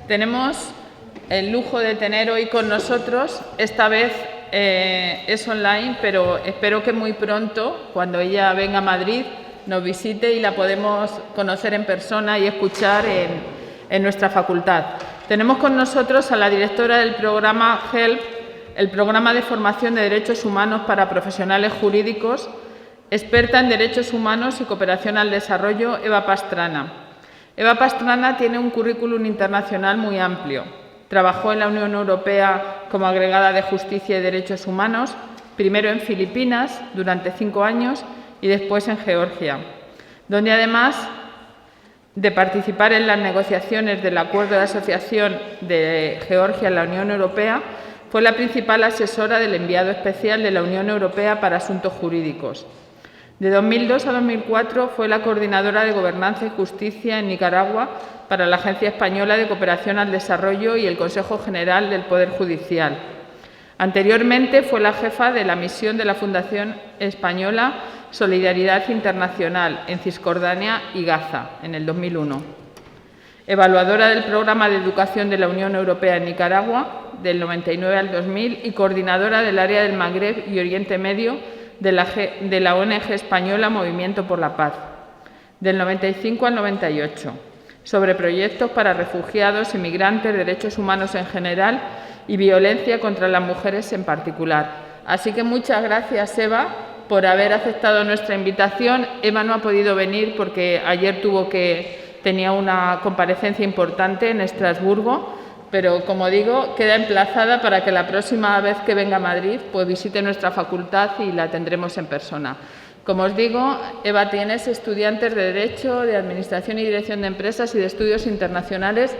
Tenemos el lujo de tener hoy con nosotros, esta vez es online, pero espero que muy pronto, cuando ella venga a Madrid, nos visite y la podemos conocer en persona y escuchar en nuestra facultad. Tenemos con nosotros a la directora del programa HELP, el programa de formación de derechos humanos para profesionales jurídicos, experta en derechos humanos y cooperación al desarrollo, Eva Pastrana. Eva Pastrana tiene un currículum internacional muy amplio. Trabajó en la Unión Europea como agregada de Justicia y Derechos Humanos, primero en Filipinas durante 5 años y después en Georgia, donde además de participar en las negociaciones del Acuerdo de Asociación de Georgia en la Unión Europea, fue la principal asesora del enviado especial de la Unión Europea para Asuntos Jurídicos. De 2002 a 2004 fue la coordinadora de Gobernanza y Justicia en Nicaragua para la Agencia Española de Cooperación al Desarrollo y el Consejo General del Poder Judicial. Anteriormente fue la jefa de la misión de la Fundación Española Solidaridad Internacional en Cisjordania y Gaza en el 2001. Evaluadora del Programa de Educación de la Unión Europea en Nicaragua del 99 al 2000 y coordinadora del área del Magreb y Oriente Medio de la ONG española Movimiento por la Paz, del 95 al 98, sobre proyectos para refugiados, inmigrantes, derechos humanos en general y violencia contra las mujeres en particular. Así que muchas gracias, Eva, por haber aceptado nuestra invitación. Eva no ha podido venir porque ayer tenía una comparecencia importante en Estrasburgo, pero, como digo, queda emplazada para que la próxima vez que venga a Madrid pues visite nuestra facultad y la tendremos en persona. Como os digo, Eva, tienes estudiantes de Derecho, de Administración y Dirección de Empresas y de Estudios Internacionales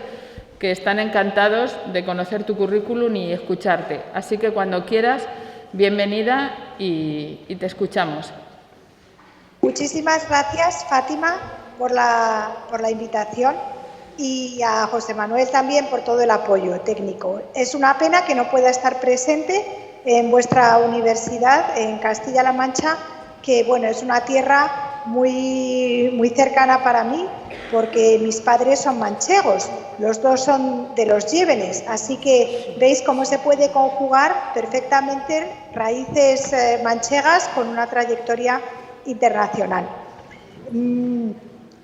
que están encantados de conocer tu currículum y escucharte. Así que cuando quieras, bienvenida y te escuchamos. Muchísimas gracias, Fátima, por la invitación. Y a José Manuel también por todo el apoyo técnico. Es una pena que no pueda estar presente en vuestra universidad, en Castilla-La Mancha, que bueno, es una tierra muy cercana para mí, porque mis padres son manchegos, los dos son de los Llévenes, así que veis cómo se puede conjugar perfectamente raíces manchegas con una trayectoria internacional.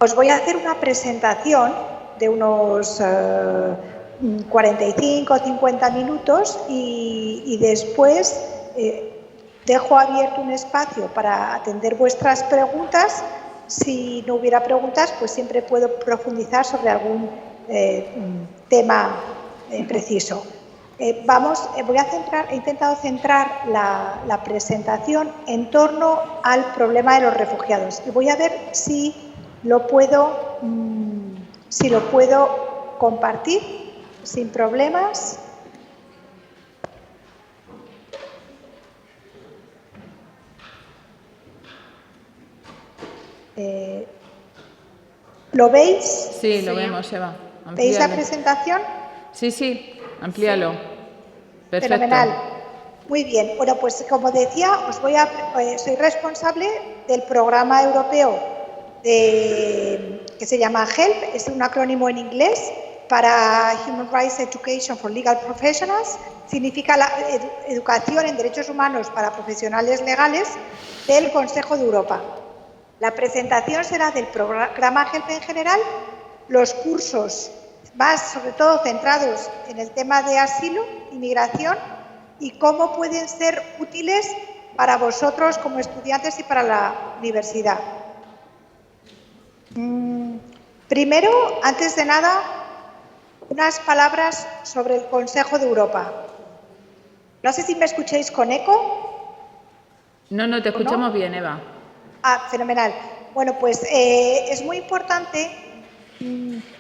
Os voy a hacer una presentación de unos 45 o 50 minutos y después dejo abierto un espacio para atender vuestras preguntas. Si no hubiera preguntas, pues siempre puedo profundizar sobre algún tema preciso. He intentado centrar la presentación en torno al problema de los refugiados y voy a ver si lo puedo compartir sin problemas. ¿Lo veis? Sí, lo vemos, Eva. Amplíalo. ¿Veis la presentación? Sí, amplíalo. Sí. Perfecto. Fenomenal. Muy bien. Bueno, pues como decía, soy responsable del programa europeo que se llama HELP, es un acrónimo en inglés para Human Rights Education for Legal Professionals, significa la educación en derechos humanos para profesionales legales del Consejo de Europa. La presentación será del programa HELP en general, los cursos más sobre todo centrados en el tema de asilo, inmigración y cómo pueden ser útiles para vosotros como estudiantes y para la universidad. Primero, antes de nada, unas palabras sobre el Consejo de Europa. No sé si me escucháis con eco. No, te escuchamos bien, Eva. Fenomenal. Bueno, pues es muy importante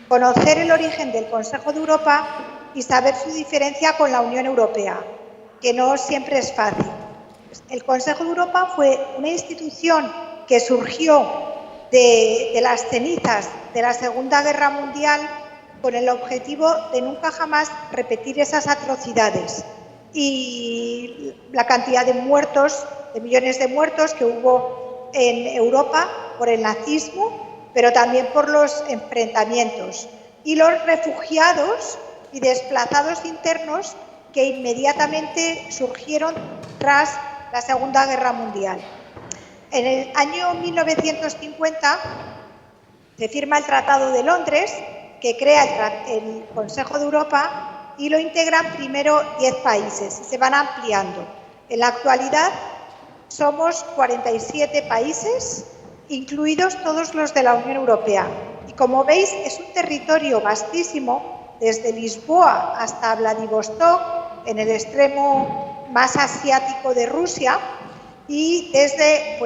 conocer el origen del Consejo de Europa y saber su diferencia con la Unión Europea, que no siempre es fácil. El Consejo de Europa fue una institución que surgió de las cenizas de la Segunda Guerra Mundial con el objetivo de nunca jamás repetir esas atrocidades y la cantidad de muertos, de millones de muertos que hubo en Europa por el nazismo, pero también por los enfrentamientos. Y los refugiados y desplazados internos que inmediatamente surgieron tras la Segunda Guerra Mundial. En el año 1950 se firma el Tratado de Londres, que crea el Consejo de Europa, y lo integran primero 10 países y se van ampliando. En la actualidad somos 47 países, incluidos todos los de la Unión Europea. Y como veis, es un territorio vastísimo, desde Lisboa hasta Vladivostok, en el extremo más asiático de Rusia, y desde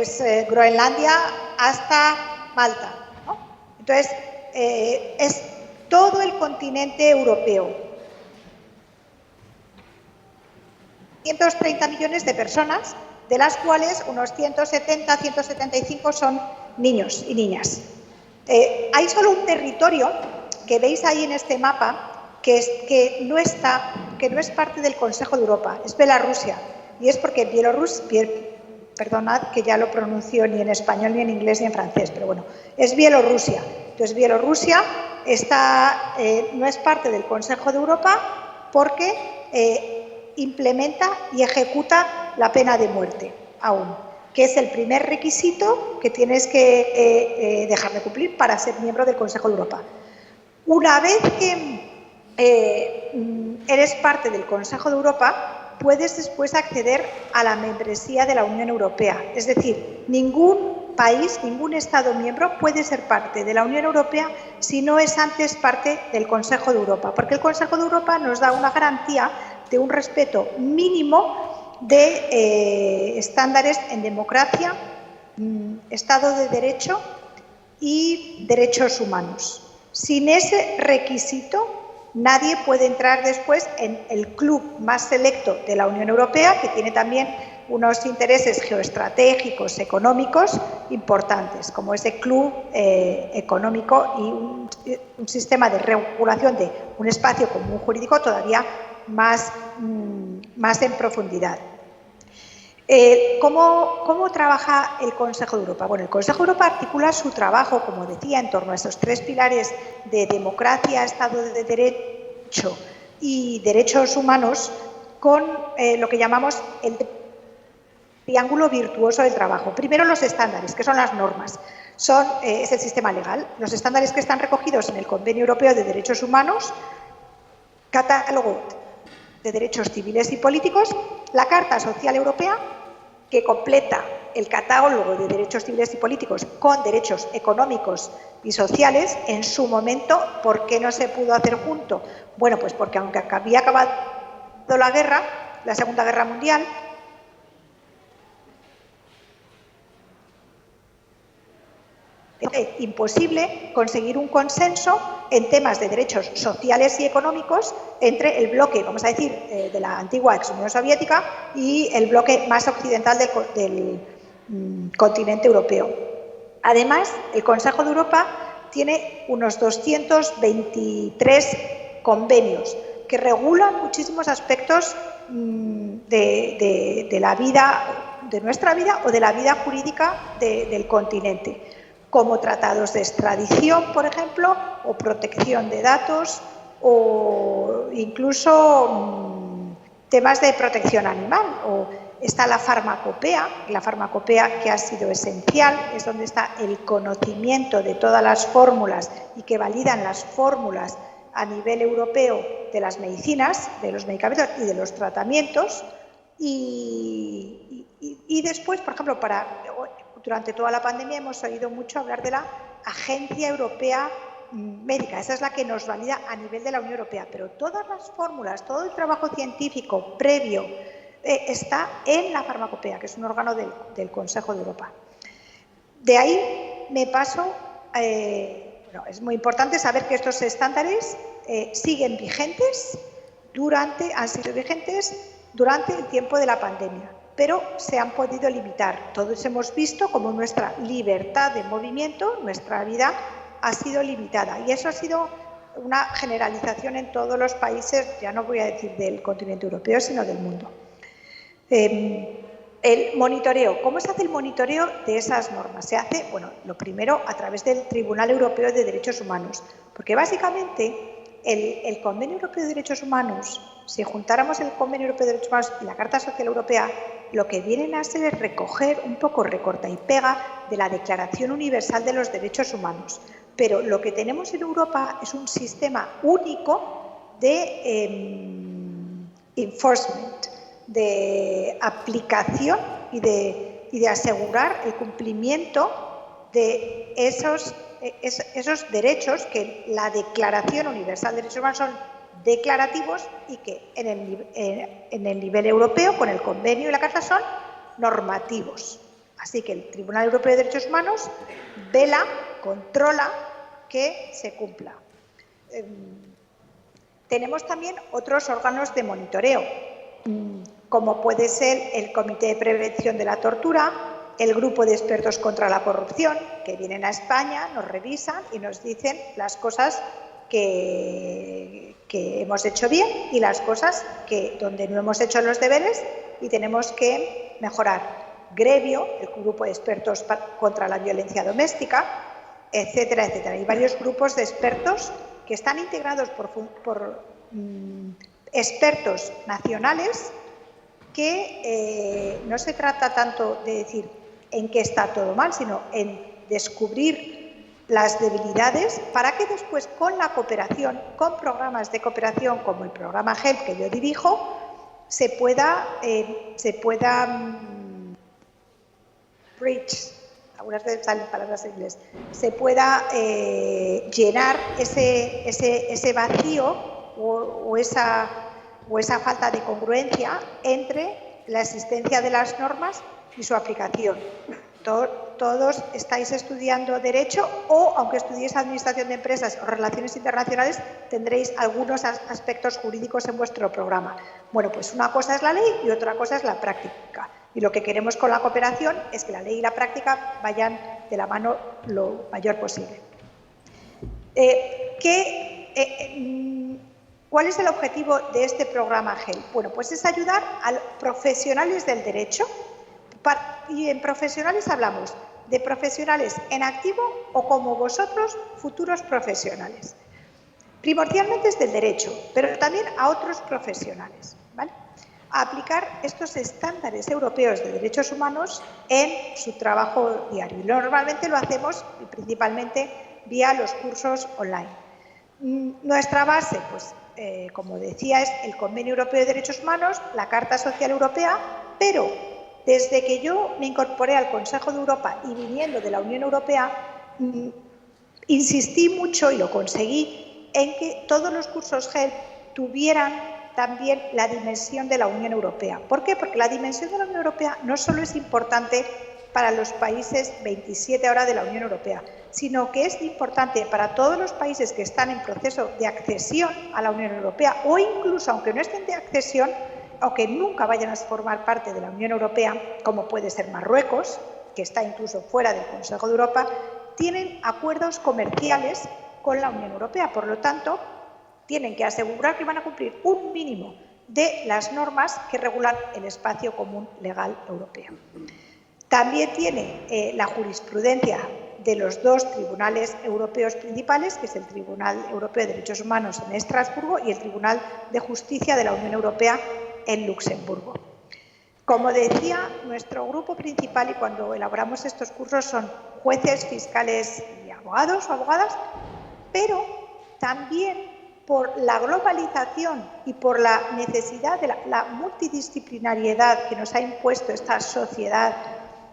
Groenlandia hasta Malta, ¿no? Entonces, es todo el continente europeo. 130 millones de personas, de las cuales unos 170, 175 son niños y niñas. Hay solo un territorio que veis ahí en este mapa que no es parte del Consejo de Europa, es Bielorrusia. Y es porque perdonad que ya lo pronuncio ni en español, ni en inglés, ni en francés, pero bueno, es Bielorrusia. Entonces, Bielorrusia no es parte del Consejo de Europa porque implementa y ejecuta la pena de muerte aún, que es el primer requisito que tienes que dejar de cumplir para ser miembro del Consejo de Europa. Una vez que eres parte del Consejo de Europa, puedes después acceder a la membresía de la Unión Europea. Es decir, ningún país, ningún Estado miembro puede ser parte de la Unión Europea si no es antes parte del Consejo de Europa, porque el Consejo de Europa nos da una garantía de un respeto mínimo de estándares en democracia, Estado de Derecho y derechos humanos. Sin ese requisito, nadie puede entrar después en el club más selecto de la Unión Europea, que tiene también unos intereses geoestratégicos, económicos importantes, como ese club económico y un sistema de regulación de un espacio común jurídico todavía más en profundidad. ¿Cómo trabaja el Consejo de Europa? Bueno, el Consejo de Europa articula su trabajo, como decía, en torno a esos tres pilares de democracia, Estado de Derecho y derechos humanos, con lo que llamamos el triángulo virtuoso del trabajo. Primero, los estándares, que son las normas. Es el sistema legal. Los estándares que están recogidos en el Convenio Europeo de Derechos Humanos, catálogo de derechos civiles y políticos, la Carta Social Europea, que completa el catálogo de derechos civiles y políticos con derechos económicos y sociales. En su momento, ¿por qué no se pudo hacer junto? Bueno, pues porque aunque había acabado la guerra, la Segunda Guerra Mundial, es imposible conseguir un consenso en temas de derechos sociales y económicos entre el bloque, vamos a decir, de la antigua ex Unión Soviética y el bloque más occidental del continente europeo. Además, el Consejo de Europa tiene unos 223 convenios que regulan muchísimos aspectos de la vida, de nuestra vida o de la vida jurídica del continente, como tratados de extradición, por ejemplo, o protección de datos, o incluso temas de protección animal. O está la farmacopea que ha sido esencial, es donde está el conocimiento de todas las fórmulas y que validan las fórmulas a nivel europeo de las medicinas, de los medicamentos y de los tratamientos. Y después, por ejemplo, durante toda la pandemia hemos oído mucho hablar de la Agencia Europea Médica. Esa es la que nos valida a nivel de la Unión Europea. Pero todas las fórmulas, todo el trabajo científico previo está en la farmacopea, que es un órgano del Consejo de Europa. De ahí me paso... es muy importante saber que estos estándares siguen vigentes, han sido vigentes durante el tiempo de la pandemia, pero se han podido limitar. Todos hemos visto cómo nuestra libertad de movimiento, nuestra vida, ha sido limitada. Y eso ha sido una generalización en todos los países, ya no voy a decir del continente europeo, sino del mundo. El monitoreo. ¿Cómo se hace el monitoreo de esas normas? Se hace, bueno, lo primero a través del Tribunal Europeo de Derechos Humanos, porque básicamente el Convenio Europeo de Derechos Humanos, si juntáramos el Convenio Europeo de Derechos Humanos y la Carta Social Europea, lo que vienen a ser es recoger un poco recorta y pega de la Declaración Universal de los Derechos Humanos. Pero lo que tenemos en Europa es un sistema único de enforcement, de aplicación y de asegurar el cumplimiento de esos derechos que la Declaración Universal de Derechos Humanos son declarativos y que en el nivel europeo, con el convenio y la Carta, son normativos. Así que el Tribunal Europeo de Derechos Humanos vela, controla que se cumpla. Tenemos también otros órganos de monitoreo, como puede ser el Comité de Prevención de la Tortura, el Grupo de Expertos contra la Corrupción, que vienen a España, nos revisan y nos dicen las cosas que hemos hecho bien y las cosas donde no hemos hecho los deberes y tenemos que mejorar. Grevio, el Grupo de Expertos contra la Violencia Doméstica, etcétera, etcétera. Hay varios grupos de expertos que están integrados por expertos nacionales que no se trata tanto de decir en qué está todo mal, sino en descubrir las debilidades para que después con la cooperación, con programas de cooperación como el programa HELP que yo dirijo, se pueda bridge, algunas veces salen palabras en inglés, se pueda llenar ese vacío o esa falta de congruencia entre la existencia de las normas y su aplicación. Todos estáis estudiando Derecho o, aunque estudiéis Administración de Empresas o Relaciones Internacionales, tendréis algunos aspectos jurídicos en vuestro programa. Bueno, pues una cosa es la ley y otra cosa es la práctica. Y lo que queremos con la cooperación es que la ley y la práctica vayan de la mano lo mayor posible. ¿Cuál es el objetivo de este programa HELP? Bueno, pues es ayudar a profesionales del derecho. Y en profesionales hablamos de profesionales en activo o como vosotros, futuros profesionales. Primordialmente es del derecho, pero también a otros profesionales, ¿vale? A aplicar estos estándares europeos de derechos humanos en su trabajo diario. Y normalmente lo hacemos principalmente vía los cursos online. Nuestra base, pues, como decía, es el Convenio Europeo de Derechos Humanos, la Carta Social Europea, pero desde que yo me incorporé al Consejo de Europa y viniendo de la Unión Europea, insistí mucho, y lo conseguí, en que todos los cursos HELP tuvieran también la dimensión de la Unión Europea. ¿Por qué? Porque la dimensión de la Unión Europea no solo es importante para los países 27 ahora de la Unión Europea, sino que es importante para todos los países que están en proceso de accesión a la Unión Europea o incluso, aunque no estén de accesión, o que nunca vayan a formar parte de la Unión Europea, como puede ser Marruecos, que está incluso fuera del Consejo de Europa, tienen acuerdos comerciales con la Unión Europea. Por lo tanto, tienen que asegurar que van a cumplir un mínimo de las normas que regulan el espacio común legal europeo. También tiene la jurisprudencia de los dos tribunales europeos principales, que es el Tribunal Europeo de Derechos Humanos en Estrasburgo y el Tribunal de Justicia de la Unión Europea en Luxemburgo. Como decía, nuestro grupo principal, y cuando elaboramos estos cursos, son jueces, fiscales y abogados o abogadas, pero también por la globalización y por la necesidad de la multidisciplinariedad que nos ha impuesto esta sociedad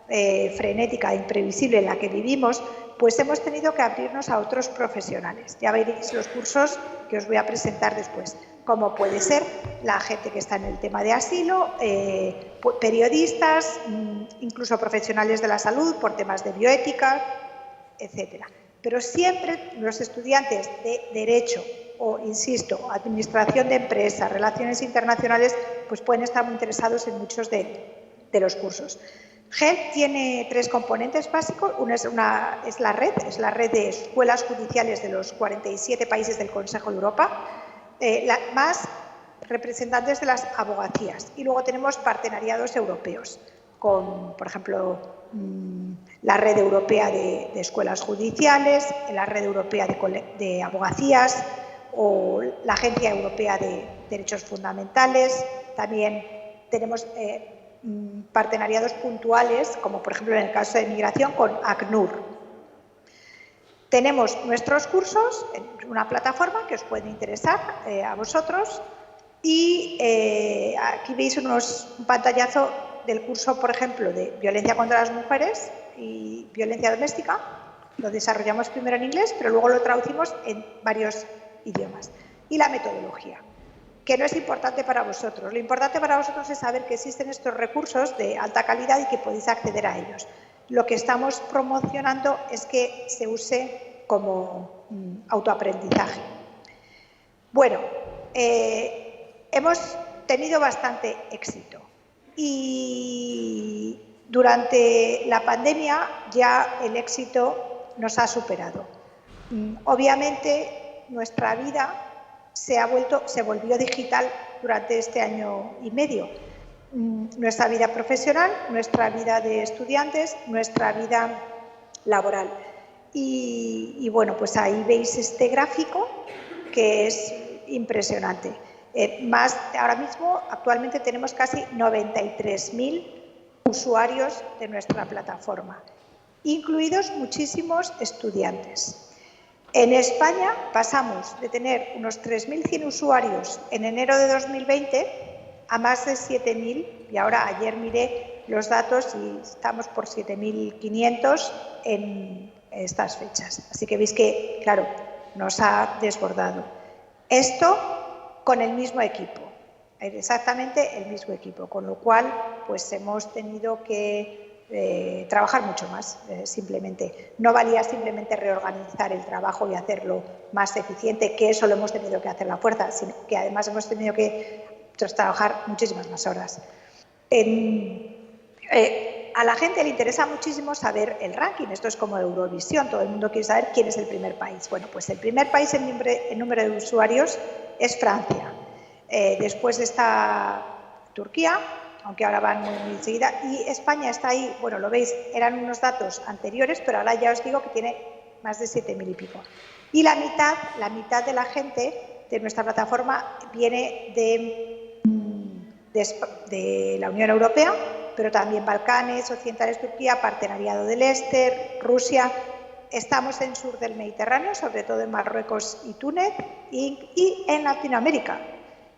frenética e imprevisible en la que vivimos, pues hemos tenido que abrirnos a otros profesionales. Ya veréis los cursos que os voy a presentar después, como puede ser la gente que está en el tema de asilo, periodistas, incluso profesionales de la salud por temas de bioética, etcétera. Pero siempre los estudiantes de Derecho o, insisto, Administración de Empresas, Relaciones Internacionales, pues pueden estar muy interesados en muchos de los cursos. HELP tiene tres componentes básicos. Uno es la red de escuelas judiciales de los 47 países del Consejo de Europa, más representantes de las abogacías. Y luego tenemos partenariados europeos, con, por ejemplo, la red europea de escuelas judiciales, la red europea de abogacías o la Agencia Europea de Derechos Fundamentales. También tenemos partenariados puntuales, como por ejemplo en el caso de migración con ACNUR. Tenemos nuestros cursos en una plataforma que os puede interesar a vosotros y aquí veis un pantallazo del curso, por ejemplo, de violencia contra las mujeres y violencia doméstica. Lo desarrollamos primero en inglés, pero luego lo traducimos en varios idiomas. Y la metodología, que no es importante para vosotros. Lo importante para vosotros es saber que existen estos recursos de alta calidad y que podéis acceder a ellos. Lo que estamos promocionando es que se use como autoaprendizaje. Bueno, hemos tenido bastante éxito y durante la pandemia ya el éxito nos ha superado. Obviamente nuestra vida se volvió digital durante este año y medio. Nuestra vida profesional, nuestra vida de estudiantes, nuestra vida laboral. Y bueno, pues ahí veis este gráfico que es impresionante. Ahora mismo, actualmente tenemos casi 93.000 usuarios de nuestra plataforma, incluidos muchísimos estudiantes. En España pasamos de tener unos 3.100 usuarios en enero de 2020 a más de 7.000 y ahora ayer miré los datos y estamos por 7.500 en estas fechas. Así que veis que, claro, nos ha desbordado. Esto con el mismo equipo, exactamente el mismo equipo, con lo cual pues hemos tenido que trabajar mucho más, simplemente. No valía simplemente reorganizar el trabajo y hacerlo más eficiente, que eso lo hemos tenido que hacer a la fuerza, sino que además hemos tenido que trabajar muchísimas más horas. A la gente le interesa muchísimo saber el ranking. Esto es como Eurovisión, todo el mundo quiere saber quién es el primer país. Bueno, pues el primer país en número de usuarios es Francia. Después está Turquía, aunque ahora van muy enseguida, y España está ahí. Bueno, lo veis, eran unos datos anteriores, pero ahora ya os digo que tiene más de 7.000 y pico. Y la mitad de la gente de nuestra plataforma viene de la Unión Europea, pero también Balcanes, Occidentales, Turquía, Partenariado del Este, Rusia. Estamos en sur del Mediterráneo, sobre todo en Marruecos y Túnez, y en Latinoamérica.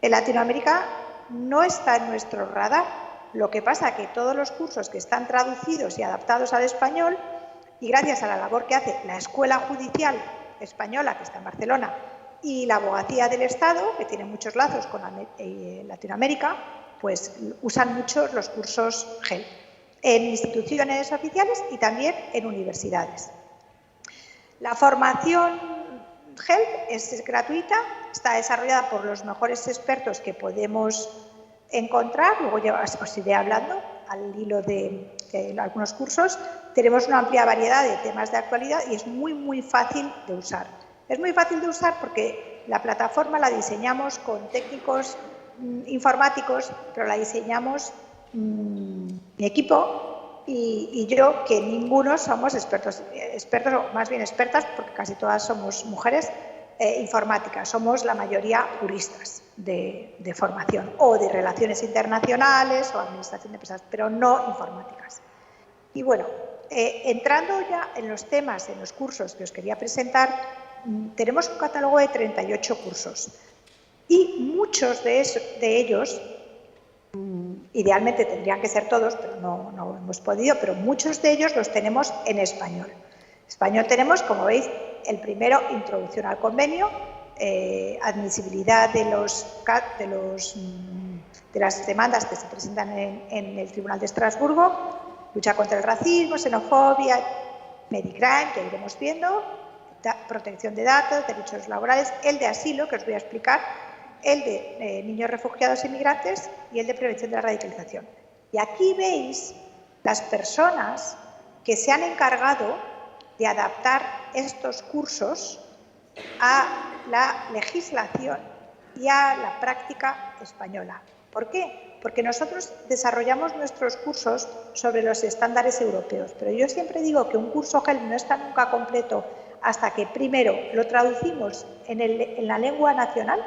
En Latinoamérica no está en nuestro radar. Lo que pasa es que todos los cursos que están traducidos y adaptados al español, y gracias a la labor que hace la Escuela Judicial Española, que está en Barcelona, y la Abogacía del Estado, que tiene muchos lazos con Latinoamérica, pues usan mucho los cursos GEL en instituciones oficiales y también en universidades. La formación GEL es gratuita, está desarrollada por los mejores expertos que podemos encontrar, luego ya os iré hablando al hilo de algunos cursos. Tenemos una amplia variedad de temas de actualidad y es muy fácil de usar. Es muy fácil de usar porque la plataforma la diseñamos con técnicos informáticos, pero la diseñamos mi equipo y yo, que ninguno somos expertos o más bien expertas, porque casi todas somos mujeres informáticas, somos la mayoría juristas de formación o de relaciones internacionales o administración de empresas, pero no informáticas. Y bueno, entrando ya en los temas, en los cursos que os quería presentar, tenemos un catálogo de 38 cursos. Y muchos de ellos, idealmente tendrían que ser todos, pero no hemos podido, pero muchos de ellos los tenemos en español. En español tenemos, como veis, el primero, introducción al convenio, admisibilidad de las demandas que se presentan en el Tribunal de Estrasburgo, lucha contra el racismo, xenofobia, Medicrime, que iremos viendo, protección de datos, derechos laborales, el de asilo, que os voy a explicar, el de niños refugiados e inmigrantes y el de prevención de la radicalización. Y aquí veis las personas que se han encargado de adaptar estos cursos a la legislación y a la práctica española. ¿Por qué? Porque nosotros desarrollamos nuestros cursos sobre los estándares europeos, pero yo siempre digo que un curso GEL no está nunca completo hasta que, primero, lo traducimos en la lengua nacional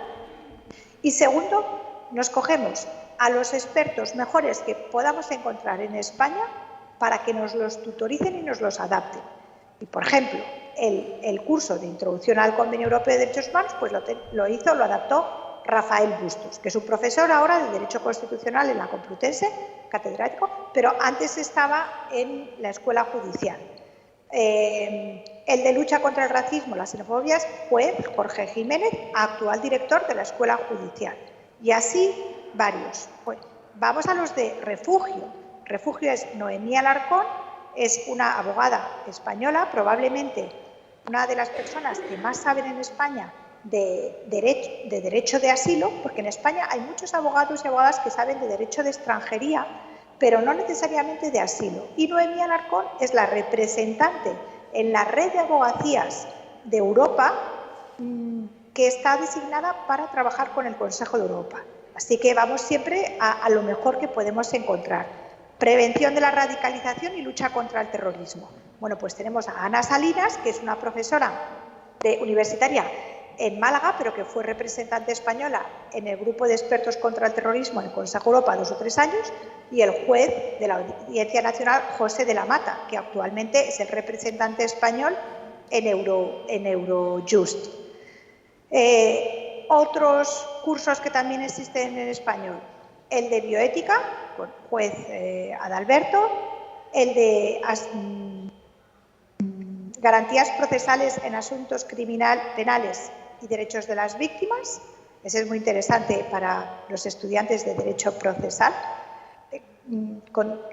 y, segundo, nos cogemos a los expertos mejores que podamos encontrar en España para que nos los tutoricen y nos los adapten. Y, por ejemplo, el curso de Introducción al Convenio Europeo de Derechos Humanos pues lo adaptó Rafael Bustos, que es un profesor ahora de Derecho Constitucional en la Complutense, catedrático, pero antes estaba en la Escuela Judicial. El de lucha contra el racismo, la xenofobia, es juez Jorge Jiménez, actual director de la Escuela Judicial. Y así varios. Pues, vamos a los de refugio. Refugio es Noemí Alarcón, es una abogada española, probablemente una de las personas que más saben en España de derecho de asilo, porque en España hay muchos abogados y abogadas que saben de derecho de extranjería, pero no necesariamente de asilo. Y Noemí Alarcón es la representante en la red de abogacías de Europa que está designada para trabajar con el Consejo de Europa. Así que vamos siempre a lo mejor que podemos encontrar. Prevención de la radicalización y lucha contra el terrorismo. Bueno, pues tenemos a Ana Salinas, que es una profesora universitaria en Málaga, pero que fue representante española en el grupo de expertos contra el terrorismo en el Consejo de Europa 2 o 3 años, y el juez de la Audiencia Nacional, José de la Mata, que actualmente es el representante español en Eurojust. Otros cursos que también existen en español, el de bioética, con juez Adalberto, el de garantías procesales en asuntos penales y derechos de las víctimas. Ese es muy interesante para los estudiantes de Derecho Procesal,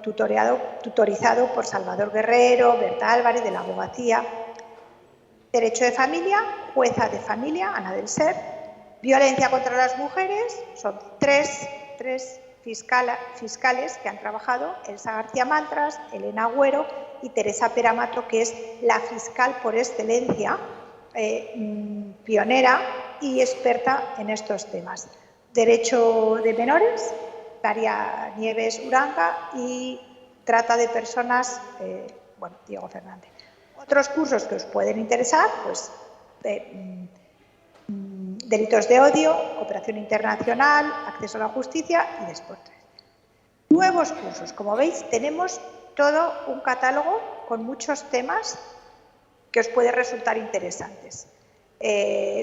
tutorizado por Salvador Guerrero, Berta Álvarez, de la Abogacía. Derecho de familia, jueza de familia, Ana del Ser. Violencia contra las mujeres, son tres fiscales que han trabajado, Elsa García Maltras, Elena Agüero y Teresa Peramato, que es la fiscal por excelencia, pionera y experta en estos temas. Derecho de menores, Daria Nieves Uranga, y trata de personas, Diego Fernández. Otros cursos que os pueden interesar, pues delitos de odio, cooperación internacional, acceso a la justicia y deportes. Nuevos cursos. Como veis, tenemos todo un catálogo con muchos temas que os pueden resultar interesantes.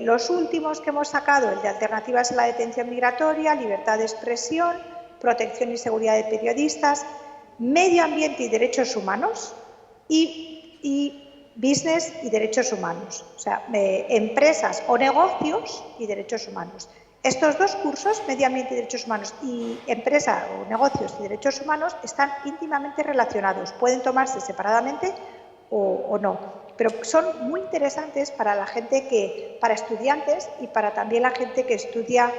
Los últimos que hemos sacado, el de alternativas a la detención migratoria, libertad de expresión, protección y seguridad de periodistas, medio ambiente y derechos humanos y business y derechos humanos, o sea, empresas o negocios y derechos humanos. Estos dos cursos, medio ambiente y derechos humanos, y empresa o negocios y derechos humanos, están íntimamente relacionados. Pueden tomarse separadamente o no, pero son muy interesantes para la gente para estudiantes y para también la gente que estudia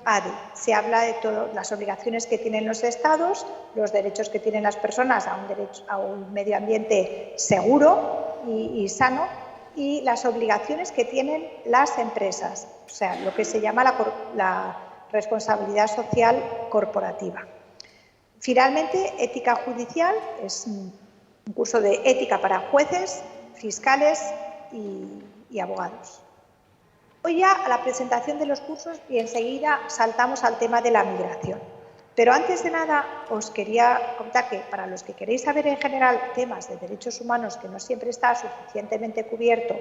ADE. Se habla de todas las obligaciones que tienen los estados, los derechos que tienen las personas a un medio ambiente seguro y sano, y las obligaciones que tienen las empresas, o sea, lo que se llama la responsabilidad social corporativa. Finalmente, ética judicial es un curso de ética para jueces, fiscales y abogados. Voy ya a la presentación de los cursos y enseguida saltamos al tema de la migración. Pero antes de nada os quería contar que para los que queréis saber en general temas de derechos humanos, que no siempre está suficientemente cubierto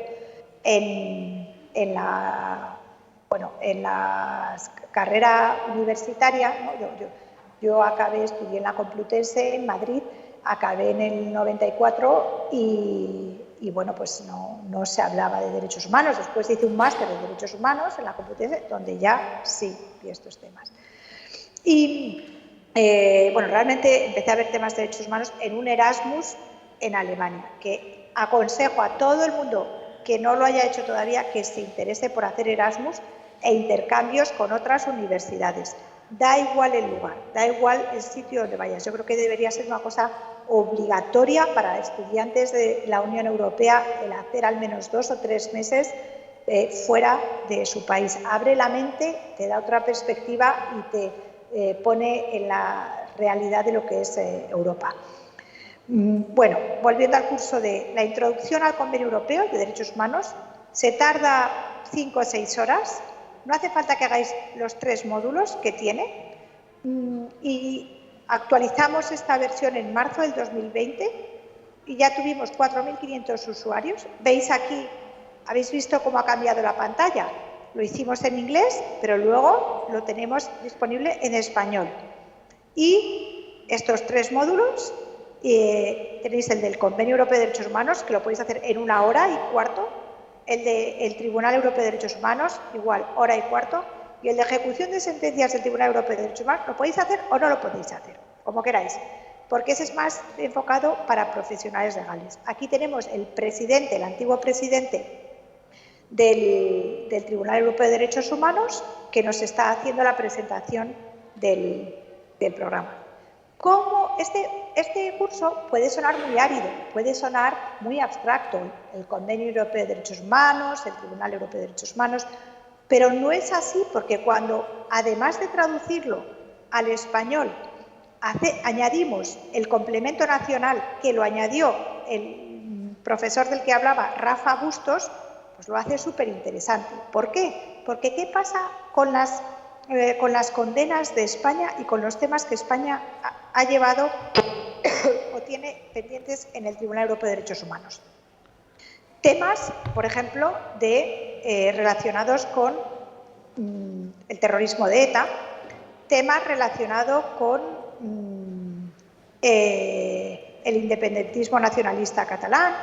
en la carrera universitaria, ¿no? Yo estudié en la Complutense en Madrid, acabé en el 94 y bueno, pues no se hablaba de derechos humanos. Después hice un máster de derechos humanos en la Complutense, donde ya sí vi estos temas. Y realmente empecé a ver temas de derechos humanos en un Erasmus en Alemania, que aconsejo a todo el mundo que no lo haya hecho todavía que se interese por hacer Erasmus e intercambios con otras universidades. Da igual el lugar, da igual el sitio donde vayas. Yo creo que debería ser una cosa obligatoria para estudiantes de la Unión Europea el hacer al menos 2 o 3 meses fuera de su país. Abre la mente, te da otra perspectiva y te pone en la realidad de lo que es Europa. Bueno, volviendo al curso de la introducción al Convenio Europeo de Derechos Humanos, se tarda 5 o 6 horas. No hace falta que hagáis los 3 módulos que tiene. Y actualizamos esta versión en marzo del 2020 y ya tuvimos 4.500 usuarios. Veis aquí, habéis visto cómo ha cambiado la pantalla. Lo hicimos en inglés, pero luego lo tenemos disponible en español. Y estos 3 módulos, tenéis el del Convenio Europeo de Derechos Humanos, que lo podéis hacer en 1 hora y cuarto, el del Tribunal Europeo de Derechos Humanos, igual, hora y cuarto, y el de ejecución de sentencias del Tribunal Europeo de Derechos Humanos, lo podéis hacer o no lo podéis hacer, como queráis, porque ese es más enfocado para profesionales legales. Aquí tenemos el presidente, el antiguo presidente del Tribunal Europeo de Derechos Humanos, que nos está haciendo la presentación del programa. Como este curso puede sonar muy árido, puede sonar muy abstracto, el Convenio Europeo de Derechos Humanos, el Tribunal Europeo de Derechos Humanos, pero no es así, porque cuando, además de traducirlo al español, añadimos el complemento nacional, que lo añadió el profesor del que hablaba, Rafa Bustos, pues lo hace súper interesante. ¿Por qué? Porque ¿qué pasa con las condenas de España y con los temas que España ha llevado o tiene pendientes en el Tribunal Europeo de Derechos Humanos? Temas, por ejemplo, relacionados con el terrorismo de ETA, temas relacionados con el independentismo nacionalista catalán,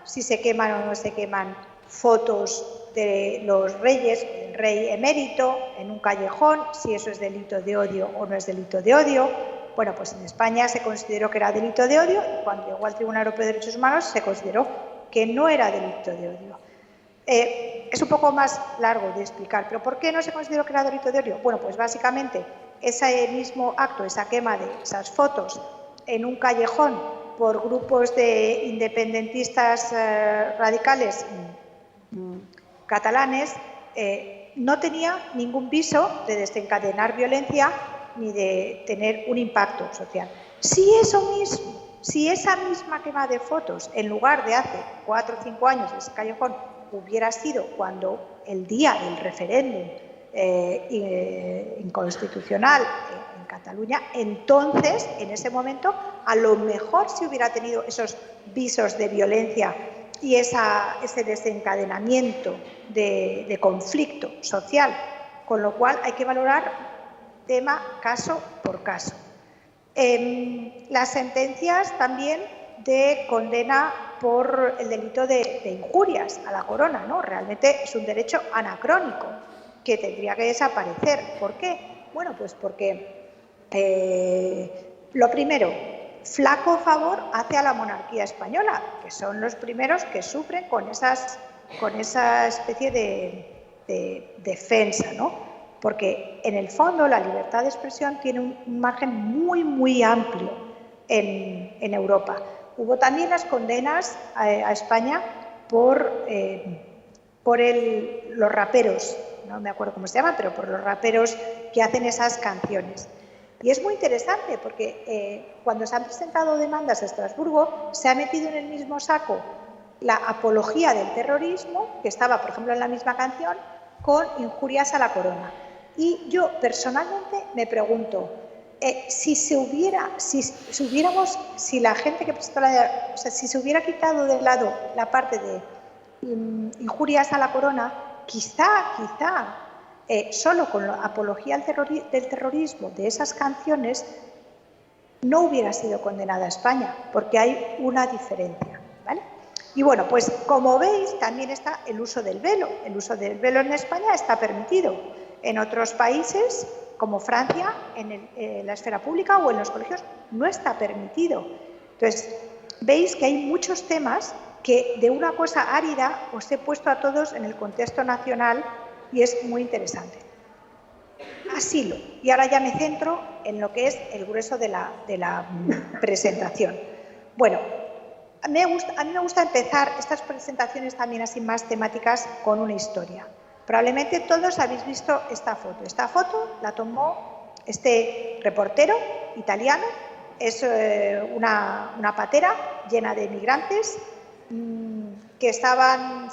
si se queman o no se queman fotos de los reyes, el rey emérito, en un callejón, si eso es delito de odio o no es delito de odio. Bueno, pues en España se consideró que era delito de odio y cuando llegó al Tribunal Europeo de Derechos Humanos se consideró que no era delito de odio. Es un poco más largo de explicar, pero ¿por qué no se consideró que era delito de odio? Bueno, pues básicamente ese mismo acto, esa quema de esas fotos en un callejón por grupos de independentistas radicales catalanes, no tenía ningún viso de desencadenar violencia ni de tener un impacto social. Si esa misma quema de fotos, en lugar de hace 4 o 5 años, ese callejón hubiera sido cuando el día del referéndum inconstitucional en Cataluña, entonces, en ese momento, a lo mejor se hubiera tenido esos visos de violencia y ese desencadenamiento de conflicto social, con lo cual hay que valorar tema caso por caso. Las sentencias también de condena por el delito de injurias a la corona, ¿no? Realmente es un derecho anacrónico que tendría que desaparecer. ¿Por qué? Bueno, pues porque lo primero, flaco favor hace a la monarquía española, que son los primeros que sufren con esa especie de defensa, ¿no? Porque en el fondo la libertad de expresión tiene un margen muy, muy amplio en Europa. Hubo también las condenas a España por los raperos, no me acuerdo cómo se llaman, pero por los raperos que hacen esas canciones. Y es muy interesante porque cuando se han presentado demandas a Estrasburgo, se ha metido en el mismo saco la apología del terrorismo, que estaba, por ejemplo, en la misma canción, con injurias a la corona. Y yo personalmente me pregunto, si la gente que presentó si se hubiera quitado de lado la parte de injurias a la corona, quizá solo con la apología del terrorismo de esas canciones no hubiera sido condenada a España, porque hay una diferencia, ¿vale? Y bueno, pues como veis, también está el uso del velo. El uso del velo en España está permitido. En otros países, como Francia, en la esfera pública o en los colegios, no está permitido. Entonces, veis que hay muchos temas que de una cosa árida os he puesto a todos en el contexto nacional y es muy interesante. Asilo. Y ahora ya me centro en lo que es el grueso de la presentación. Bueno, a mí me gusta empezar estas presentaciones también así más temáticas con una historia. Probablemente todos habéis visto esta foto. Esta foto la tomó este reportero italiano es una patera llena de migrantes que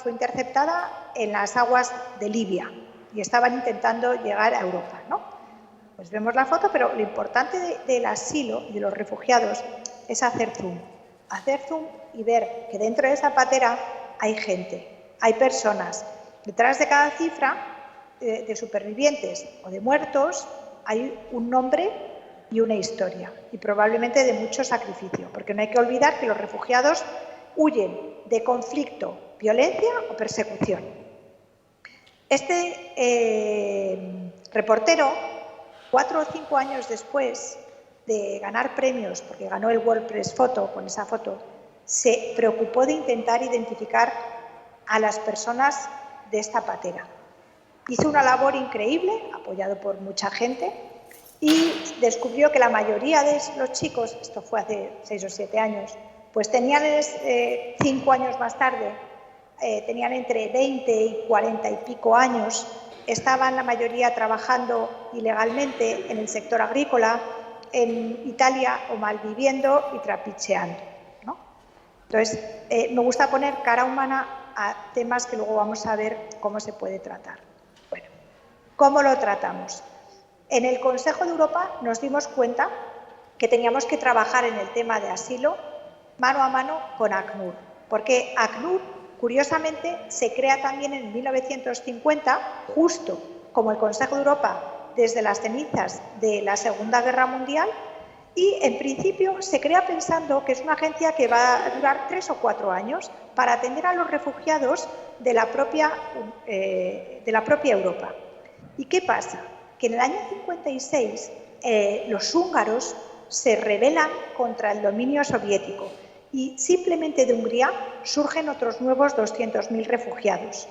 fue interceptada en las aguas de Libia y estaban intentando llegar a Europa, ¿no? Pues vemos la foto, pero lo importante del asilo y de los refugiados es hacer zoom y ver que dentro de esa patera hay gente, hay personas. Detrás de cada cifra de supervivientes o de muertos hay un nombre y una historia, y probablemente de mucho sacrificio, porque no hay que olvidar que los refugiados huyen de conflicto, violencia o persecución. Este reportero, 4 o 5 años después de ganar premios, porque ganó el World Press Photo con esa foto, se preocupó de intentar identificar a las personas de esta patera. Hizo una labor increíble, apoyado por mucha gente, y descubrió que la mayoría de los chicos, esto fue hace 6 o 7 años, pues tenían 5 años más tarde, tenían entre 20 y 40 y pico años, estaban la mayoría trabajando ilegalmente en el sector agrícola, en Italia o malviviendo y trapicheando, ¿no? Entonces, me gusta poner cara humana a temas que luego vamos a ver cómo se puede tratar. Bueno, ¿cómo lo tratamos? En el Consejo de Europa nos dimos cuenta que teníamos que trabajar en el tema de asilo mano a mano con ACNUR, porque ACNUR, curiosamente, se crea también en 1950, justo como el Consejo de Europa, desde las cenizas de la Segunda Guerra Mundial, y en principio se crea pensando que es una agencia que va a durar 3 o 4 años para atender a los refugiados de la propia Europa. ¿Y qué pasa? Que en el año 56 los húngaros se rebelan contra el dominio soviético y simplemente de Hungría surgen otros nuevos 200.000 refugiados.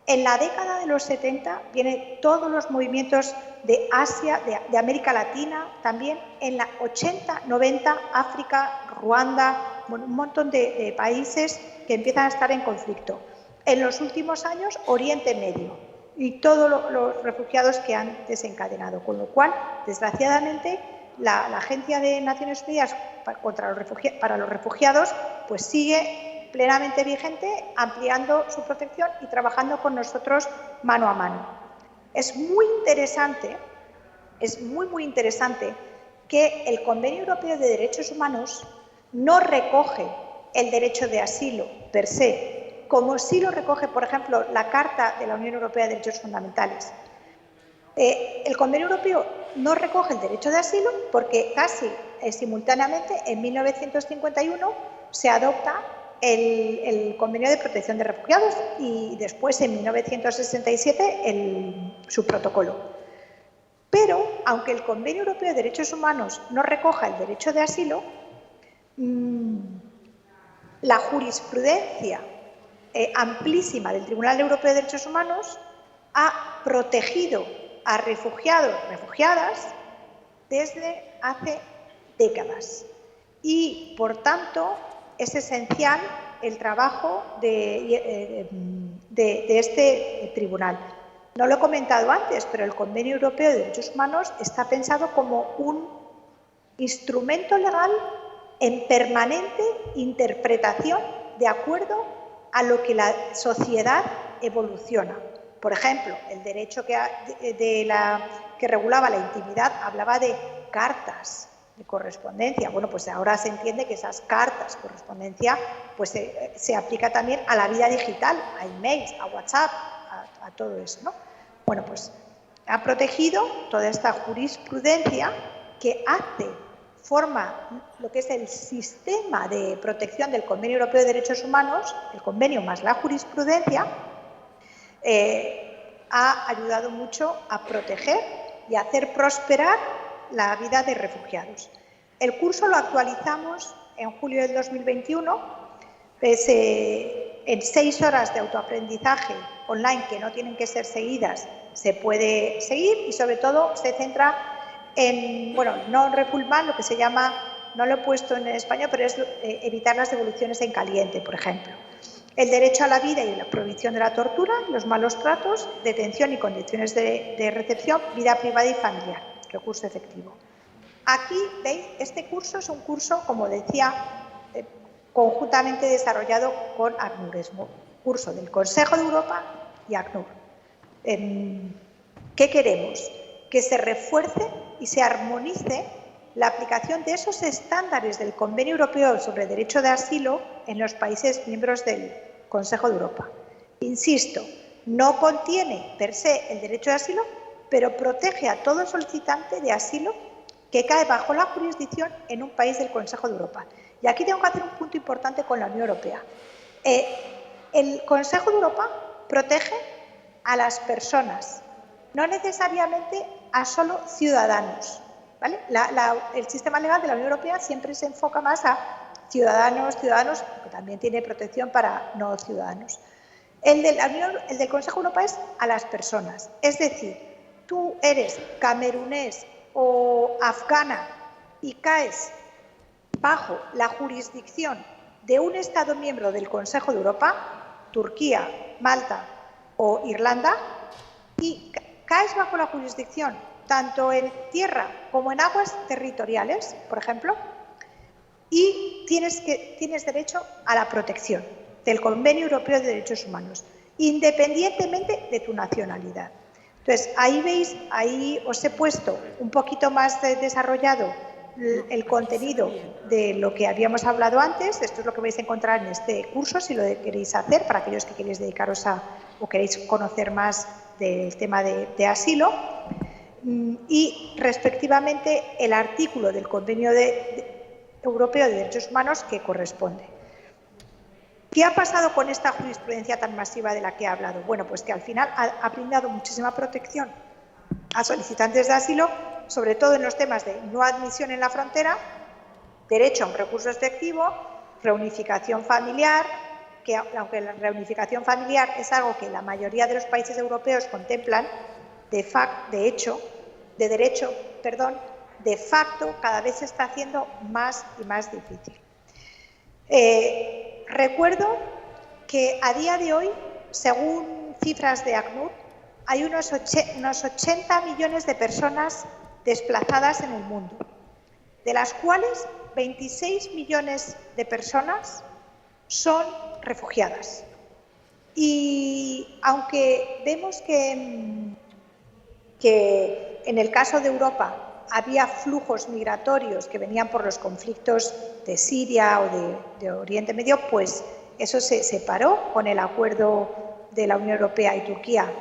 En la década de los 70 vienen todos los movimientos de Asia, de América Latina, también en la 80, 90, África, Ruanda, un montón de países que empiezan a estar en conflicto. En los últimos años, Oriente Medio y todos los refugiados que han desencadenado, con lo cual, desgraciadamente, la Agencia de Naciones Unidas para los Refugiados pues sigue plenamente vigente, ampliando su protección y trabajando con nosotros mano a mano. Es muy interesante que el Convenio Europeo de Derechos Humanos no recoge el derecho de asilo per se, como sí lo recoge, por ejemplo, la Carta de la Unión Europea de Derechos Fundamentales. El Convenio Europeo no recoge el derecho de asilo porque casi simultáneamente, en 1951, se adopta el Convenio de Protección de Refugiados y después, en 1967, su protocolo. Pero, aunque el Convenio Europeo de Derechos Humanos no recoja el derecho de asilo, la jurisprudencia amplísima del Tribunal Europeo de Derechos Humanos ha protegido a refugiados, refugiadas, desde hace décadas. Y, por tanto, es esencial el trabajo de este tribunal. No lo he comentado antes, pero el Convenio Europeo de Derechos Humanos está pensado como un instrumento legal en permanente interpretación de acuerdo a lo que la sociedad evoluciona. Por ejemplo, el derecho que regulaba la intimidad hablaba de cartas de correspondencia. Bueno, pues ahora se entiende que esas cartas, correspondencia, pues se aplica también a la vida digital, a emails, a WhatsApp, a todo eso, ¿no? Bueno, pues ha protegido toda esta jurisprudencia que forma lo que es el sistema de protección del Convenio Europeo de Derechos Humanos, el convenio más la jurisprudencia, ha ayudado mucho a proteger y a hacer prosperar la vida de refugiados. El curso lo actualizamos en julio del 2021, en 6 horas de autoaprendizaje online que no tienen que ser seguidas, se puede seguir y sobre todo se centra en, non-refoulement, lo que se llama, no lo he puesto en español, pero es evitar las devoluciones en caliente, por ejemplo. El derecho a la vida y la prohibición de la tortura, los malos tratos, detención y condiciones de recepción, vida privada y familiar, recurso efectivo. Aquí, veis, este curso es un curso, como decía, conjuntamente desarrollado con ACNUR, es un curso del Consejo de Europa y ACNUR. ¿Qué queremos? Que se refuerce y se armonice la aplicación de esos estándares del Convenio Europeo sobre Derecho de Asilo en los países miembros del Consejo de Europa. Insisto, no contiene per se el derecho de asilo, pero protege a todo solicitante de asilo que cae bajo la jurisdicción en un país del Consejo de Europa. Y aquí tengo que hacer un punto importante con la Unión Europea. El Consejo de Europa protege a las personas, no necesariamente a solo ciudadanos, ¿vale? El sistema legal de la Unión Europea siempre se enfoca más a ciudadanos, que también tiene protección para no ciudadanos. El del Consejo de Europa es a las personas, es decir, tú eres camerunés o afgana y caes bajo la jurisdicción de un Estado miembro del Consejo de Europa, Turquía, Malta o Irlanda, y caes bajo la jurisdicción tanto en tierra como en aguas territoriales, por ejemplo, y tienes derecho a la protección del Convenio Europeo de Derechos Humanos, independientemente de tu nacionalidad. Entonces, ahí veis, ahí os he puesto un poquito más desarrollado el contenido de lo que habíamos hablado antes. Esto es lo que vais a encontrar en este curso, si lo queréis hacer, para aquellos que queréis dedicaros o queréis conocer más del tema de asilo. Y, respectivamente, el artículo del Convenio Europeo de Derechos Humanos que corresponde. ¿Qué ha pasado con esta jurisprudencia tan masiva de la que he hablado? Bueno, pues que al final ha brindado muchísima protección a solicitantes de asilo, sobre todo en los temas de no admisión en la frontera, derecho a un recurso efectivo, reunificación familiar, que aunque la reunificación familiar es algo que la mayoría de los países europeos contemplan, de facto cada vez se está haciendo más y más difícil. Recuerdo que a día de hoy, según cifras de ACNUR, hay unos 80 millones de personas desplazadas en el mundo, de las cuales 26 millones de personas son refugiadas. Y aunque vemos que en el caso de Europa había flujos migratorios que venían por los conflictos de Siria o de Oriente Medio, pues eso se separó con el acuerdo de la Unión Europea y Turquía,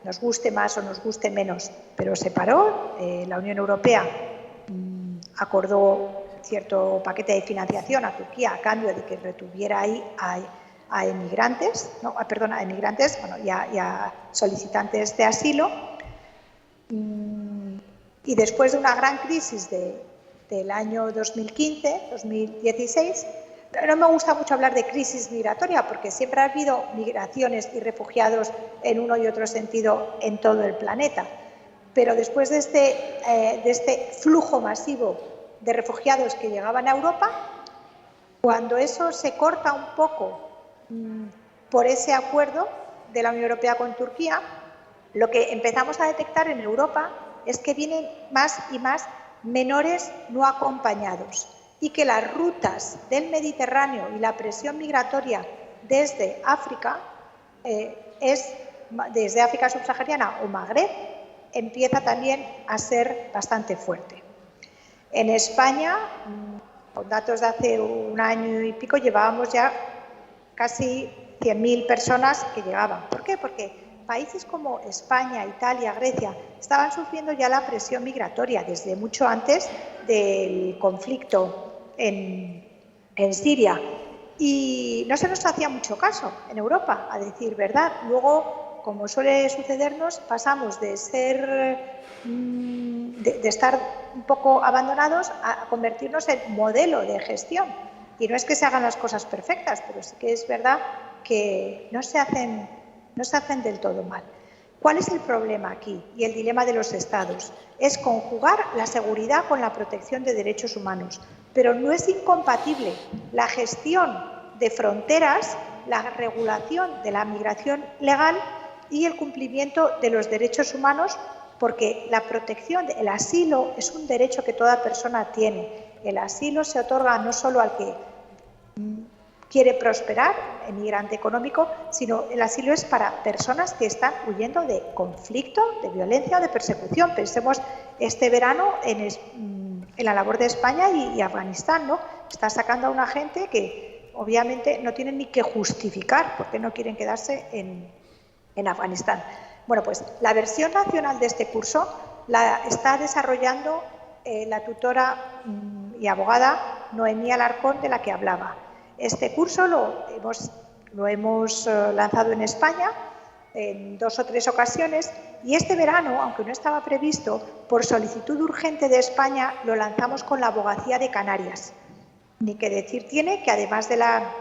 nos guste más o nos guste menos, pero se paró. La Unión Europea acordó cierto paquete de financiación a Turquía a cambio de que retuviera ahí a emigrantes, y a solicitantes de asilo. Y después de una gran crisis del año 2015-2016, no me gusta mucho hablar de crisis migratoria porque siempre ha habido migraciones y refugiados en uno y otro sentido en todo el planeta. Pero después de este flujo masivo de refugiados que llegaban a Europa, cuando eso se corta un poco por ese acuerdo de la Unión Europea con Turquía, lo que empezamos a detectar en Europa es que vienen más y más menores no acompañados y que las rutas del Mediterráneo y la presión migratoria desde África, desde África subsahariana o Magreb, empieza también a ser bastante fuerte. En España, con datos de hace un año y pico, llevábamos ya casi 100.000 personas que llegaban. ¿Por qué? Porque países como España, Italia, Grecia estaban sufriendo ya la presión migratoria desde mucho antes del conflicto en Siria. Y no se nos hacía mucho caso en Europa, a decir verdad. Luego, como suele sucedernos, pasamos de estar un poco abandonados a convertirnos en modelo de gestión. Y no es que se hagan las cosas perfectas, pero sí que es verdad que no se hacen del todo mal. ¿Cuál es el problema aquí y el dilema de los Estados? Es conjugar la seguridad con la protección de derechos humanos, pero no es incompatible la gestión de fronteras, la regulación de la migración legal y el cumplimiento de los derechos humanos porque la protección, el asilo es un derecho que toda persona tiene. El asilo se otorga no solo al que quiere prosperar, emigrante económico, sino el asilo es para personas que están huyendo de conflicto, de violencia o de persecución. Pensemos este verano en la labor de España y Afganistán, ¿no? Está sacando a una gente que obviamente no tienen ni que justificar porque no quieren quedarse en Afganistán. Bueno, pues la versión nacional de este curso la está desarrollando la tutora y abogada Noemí Alarcón, de la que hablaba. Este curso lo hemos lanzado en España en 2 o 3 ocasiones y este verano, aunque no estaba previsto, por solicitud urgente de España lo lanzamos con la Abogacía de Canarias. Ni que decir tiene que además de la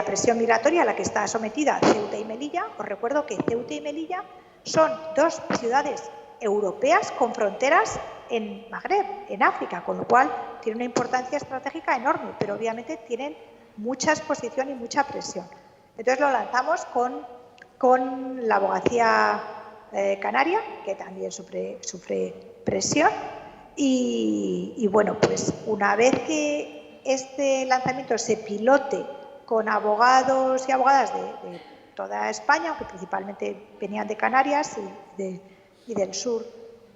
presión migratoria a la que está sometida Ceuta y Melilla, os recuerdo que Ceuta y Melilla son 2 ciudades europeas con fronteras en Magreb, en África, con lo cual tiene una importancia estratégica enorme, pero obviamente tienen mucha exposición y mucha presión. Entonces lo lanzamos con la abogacía canaria, que también sufre presión, y bueno, pues una vez que este lanzamiento se pilote con abogados y abogadas de toda España, aunque principalmente venían de Canarias y del sur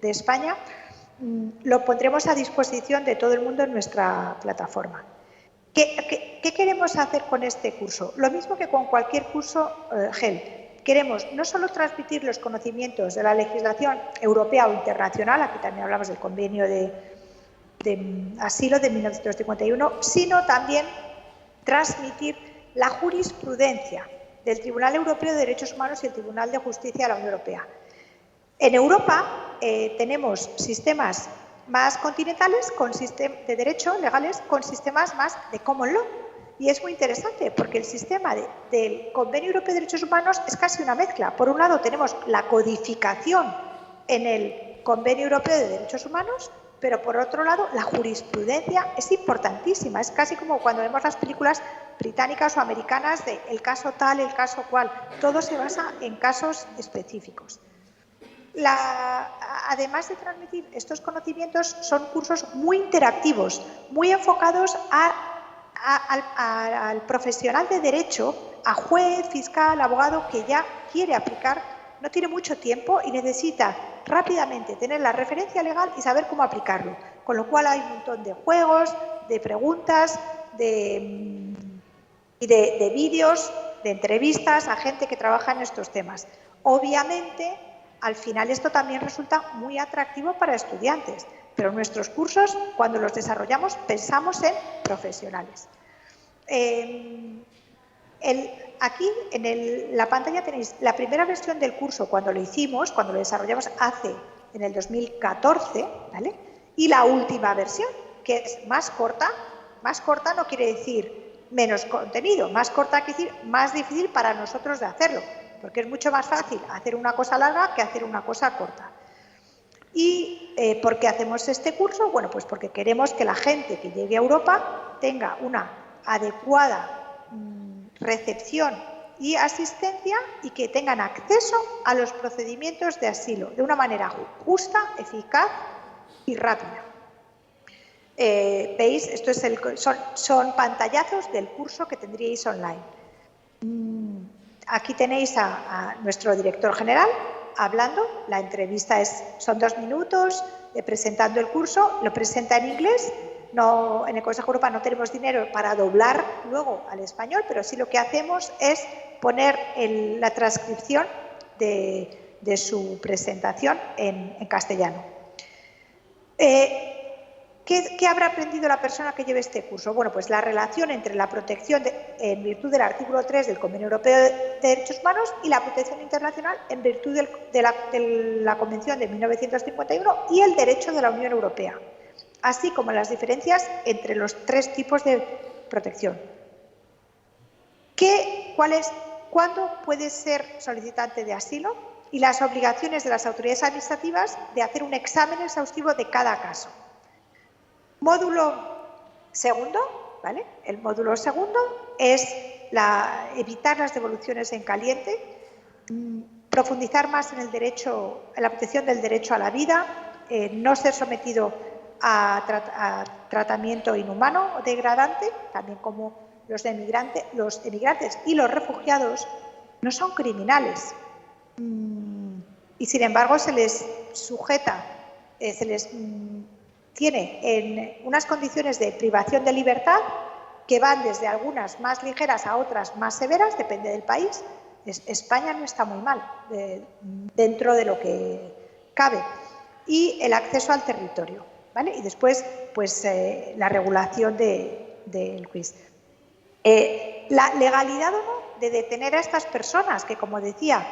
de España, lo pondremos a disposición de todo el mundo en nuestra plataforma. ¿Qué queremos hacer con este curso? Lo mismo que con cualquier curso GEL. Queremos no solo transmitir los conocimientos de la legislación europea o internacional, aquí también hablamos del convenio de asilo de 1951, sino también transmitir la jurisprudencia del Tribunal Europeo de Derechos Humanos y el Tribunal de Justicia de la Unión Europea. En Europa tenemos sistemas más continentales de derecho legales con sistemas más de common law. Y es muy interesante porque el sistema del Convenio Europeo de Derechos Humanos es casi una mezcla. Por un lado tenemos la codificación en el Convenio Europeo de Derechos Humanos, pero por otro lado la jurisprudencia es importantísima. Es casi como cuando vemos las películas británicas o americanas de el caso tal, el caso cual. Todo se basa en casos específicos. Además de transmitir estos conocimientos, son cursos muy interactivos, muy enfocados al profesional de derecho, a juez, fiscal, abogado, que ya quiere aplicar, no tiene mucho tiempo y necesita rápidamente tener la referencia legal y saber cómo aplicarlo. Con lo cual hay un montón de juegos, de preguntas, de vídeos, de entrevistas a gente que trabaja en estos temas. Obviamente, al final esto también resulta muy atractivo para estudiantes, pero nuestros cursos, cuando los desarrollamos, pensamos en profesionales. Aquí en la pantalla tenéis la primera versión del curso cuando lo hicimos, cuando lo desarrollamos en el 2014, ¿vale? Y la última versión, que es más corta. Más corta no quiere decir menos contenido, más corta quiere decir más difícil para nosotros de hacerlo, porque es mucho más fácil hacer una cosa larga que hacer una cosa corta. ¿Y por qué hacemos este curso? Bueno, pues porque queremos que la gente que llegue a Europa tenga una adecuada recepción y asistencia y que tengan acceso a los procedimientos de asilo de una manera justa, eficaz y rápida. ¿Veis? Esto es son pantallazos del curso que tendríais online. Aquí tenéis a nuestro director general hablando. La entrevista son 2 minutos presentando el curso. Lo presenta en inglés. No, en el Consejo de Europa no tenemos dinero para doblar luego al español, pero sí lo que hacemos es poner la transcripción de su presentación en castellano. ¿Qué habrá aprendido la persona que lleve este curso? Bueno, pues la relación entre la protección en virtud del artículo 3 del Convenio Europeo de Derechos Humanos y la protección internacional en virtud de la Convención de 1951 y el derecho de la Unión Europea, así como las diferencias entre los 3 tipos de protección. ¿Cuándo puedes ser solicitante de asilo? Y las obligaciones de las autoridades administrativas de hacer un examen exhaustivo de cada caso. Módulo segundo, ¿vale? El módulo segundo es evitar las devoluciones en caliente. profundizar más en el derecho, en la protección del derecho a la vida, no ser sometido a tratamiento inhumano o degradante, también como los emigrantes y los refugiados no son criminales. Y sin embargo se les sujeta, se les tiene en unas condiciones de privación de libertad que van desde algunas más ligeras a otras más severas, depende del país. España no está muy mal dentro de lo que cabe. Y el acceso al territorio, ¿vale? Y después, pues, la regulación del juicio. La legalidad o no de detener a estas personas, que como decía,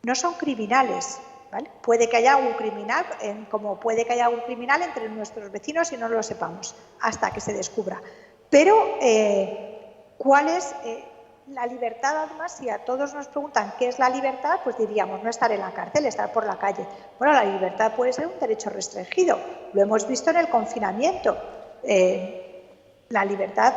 no son criminales, ¿vale? Puede que haya un criminal, como puede que haya un criminal entre nuestros vecinos y no lo sepamos, hasta que se descubra. Pero, ¿cuál es la libertad? Además, si a todos nos preguntan qué es la libertad, pues diríamos no estar en la cárcel, estar por la calle. Bueno, la libertad puede ser un derecho restringido, lo hemos visto en el confinamiento. La libertad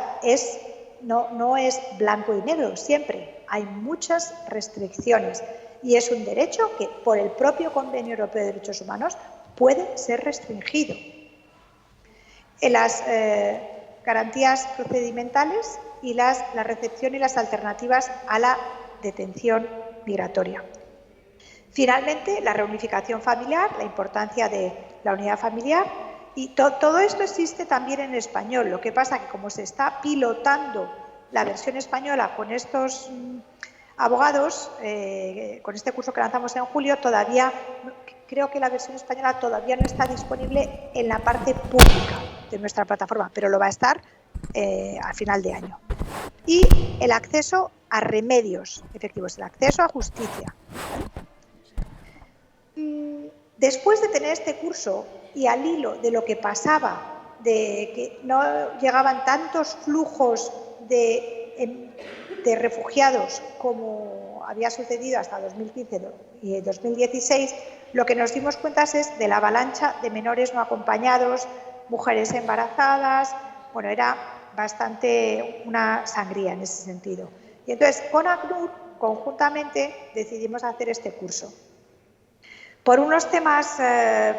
no es blanco y negro, siempre hay muchas restricciones y es un derecho que por el propio Convenio Europeo de Derechos Humanos puede ser restringido. En las garantías procedimentales y la recepción y las alternativas a la detención migratoria. Finalmente, la reunificación familiar, la importancia de la unidad familiar. Y todo esto existe también en español. Lo que pasa que como se está pilotando la versión española con estos abogados, con este curso que lanzamos en julio, todavía creo que la versión española todavía no está disponible en la parte pública de nuestra plataforma, pero lo va a estar a final de año. Y el acceso a remedios efectivos, el acceso a justicia. Después de tener este curso y al hilo de lo que pasaba, de que no llegaban tantos flujos de refugiados como había sucedido hasta 2015 y 2016, lo que nos dimos cuenta es de la avalancha de menores no acompañados, mujeres embarazadas. Bueno, era bastante una sangría en ese sentido. Y entonces con ACNUR conjuntamente decidimos hacer este curso. Por unos temas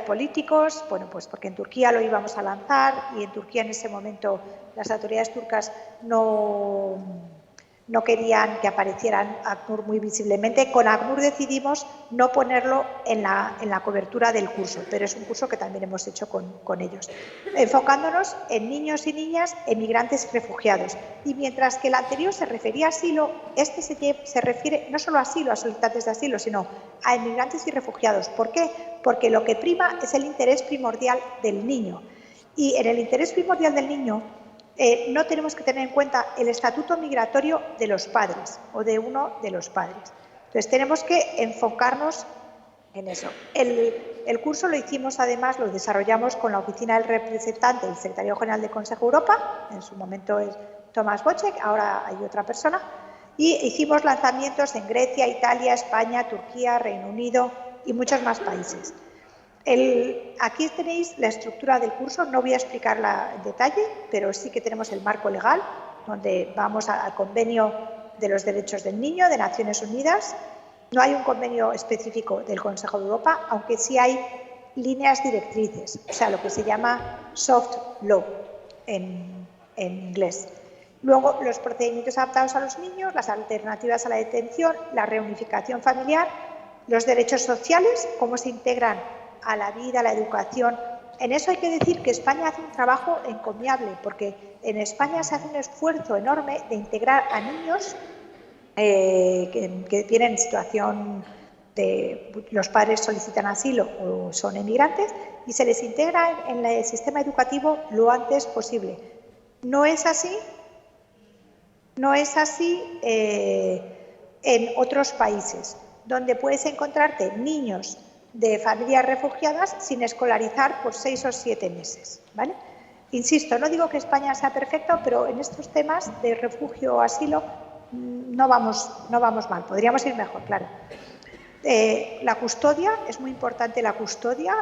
políticos, bueno, pues porque en Turquía lo íbamos a lanzar y en Turquía en ese momento las autoridades turcas no querían que aparecieran ACNUR muy visiblemente. Con ACNUR decidimos no ponerlo en la cobertura del curso, pero es un curso que también hemos hecho con ellos, enfocándonos en niños y niñas, emigrantes y refugiados. Y mientras que el anterior se refería a asilo, este se refiere no solo a asilo, a solicitantes de asilo, sino a emigrantes y refugiados. ¿Por qué? Porque lo que prima es el interés primordial del niño. Y en el interés primordial del niño no tenemos que tener en cuenta el estatuto migratorio de los padres o de uno de los padres. Entonces tenemos que enfocarnos en eso. El curso lo hicimos, además, lo desarrollamos con la oficina del representante del secretario general del Consejo de Europa, en su momento es Tomás Bocek, ahora hay otra persona, y hicimos lanzamientos en Grecia, Italia, España, Turquía, Reino Unido y muchos más países. Aquí tenéis la estructura del curso, no voy a explicarla en detalle, pero sí que tenemos el marco legal, donde vamos al convenio de los derechos del niño de Naciones Unidas. No hay un convenio específico del Consejo de Europa, aunque sí hay líneas directrices, o sea, lo que se llama soft law en inglés. Luego, los procedimientos adaptados a los niños, las alternativas a la detención, la reunificación familiar, los derechos sociales, cómo se integran a la vida, a la educación. En eso hay que decir que España hace un trabajo encomiable, porque en España se hace un esfuerzo enorme de integrar a niños que tienen situación de los padres solicitan asilo o son emigrantes y se les integra en el sistema educativo lo antes posible. No es así en otros países, donde puedes encontrarte niños de familias refugiadas sin escolarizar por 6 o 7 meses, ¿vale? Insisto, no digo que España sea perfecta, pero en estos temas de refugio o asilo no vamos mal, podríamos ir mejor, claro. La custodia, es muy importante la custodia,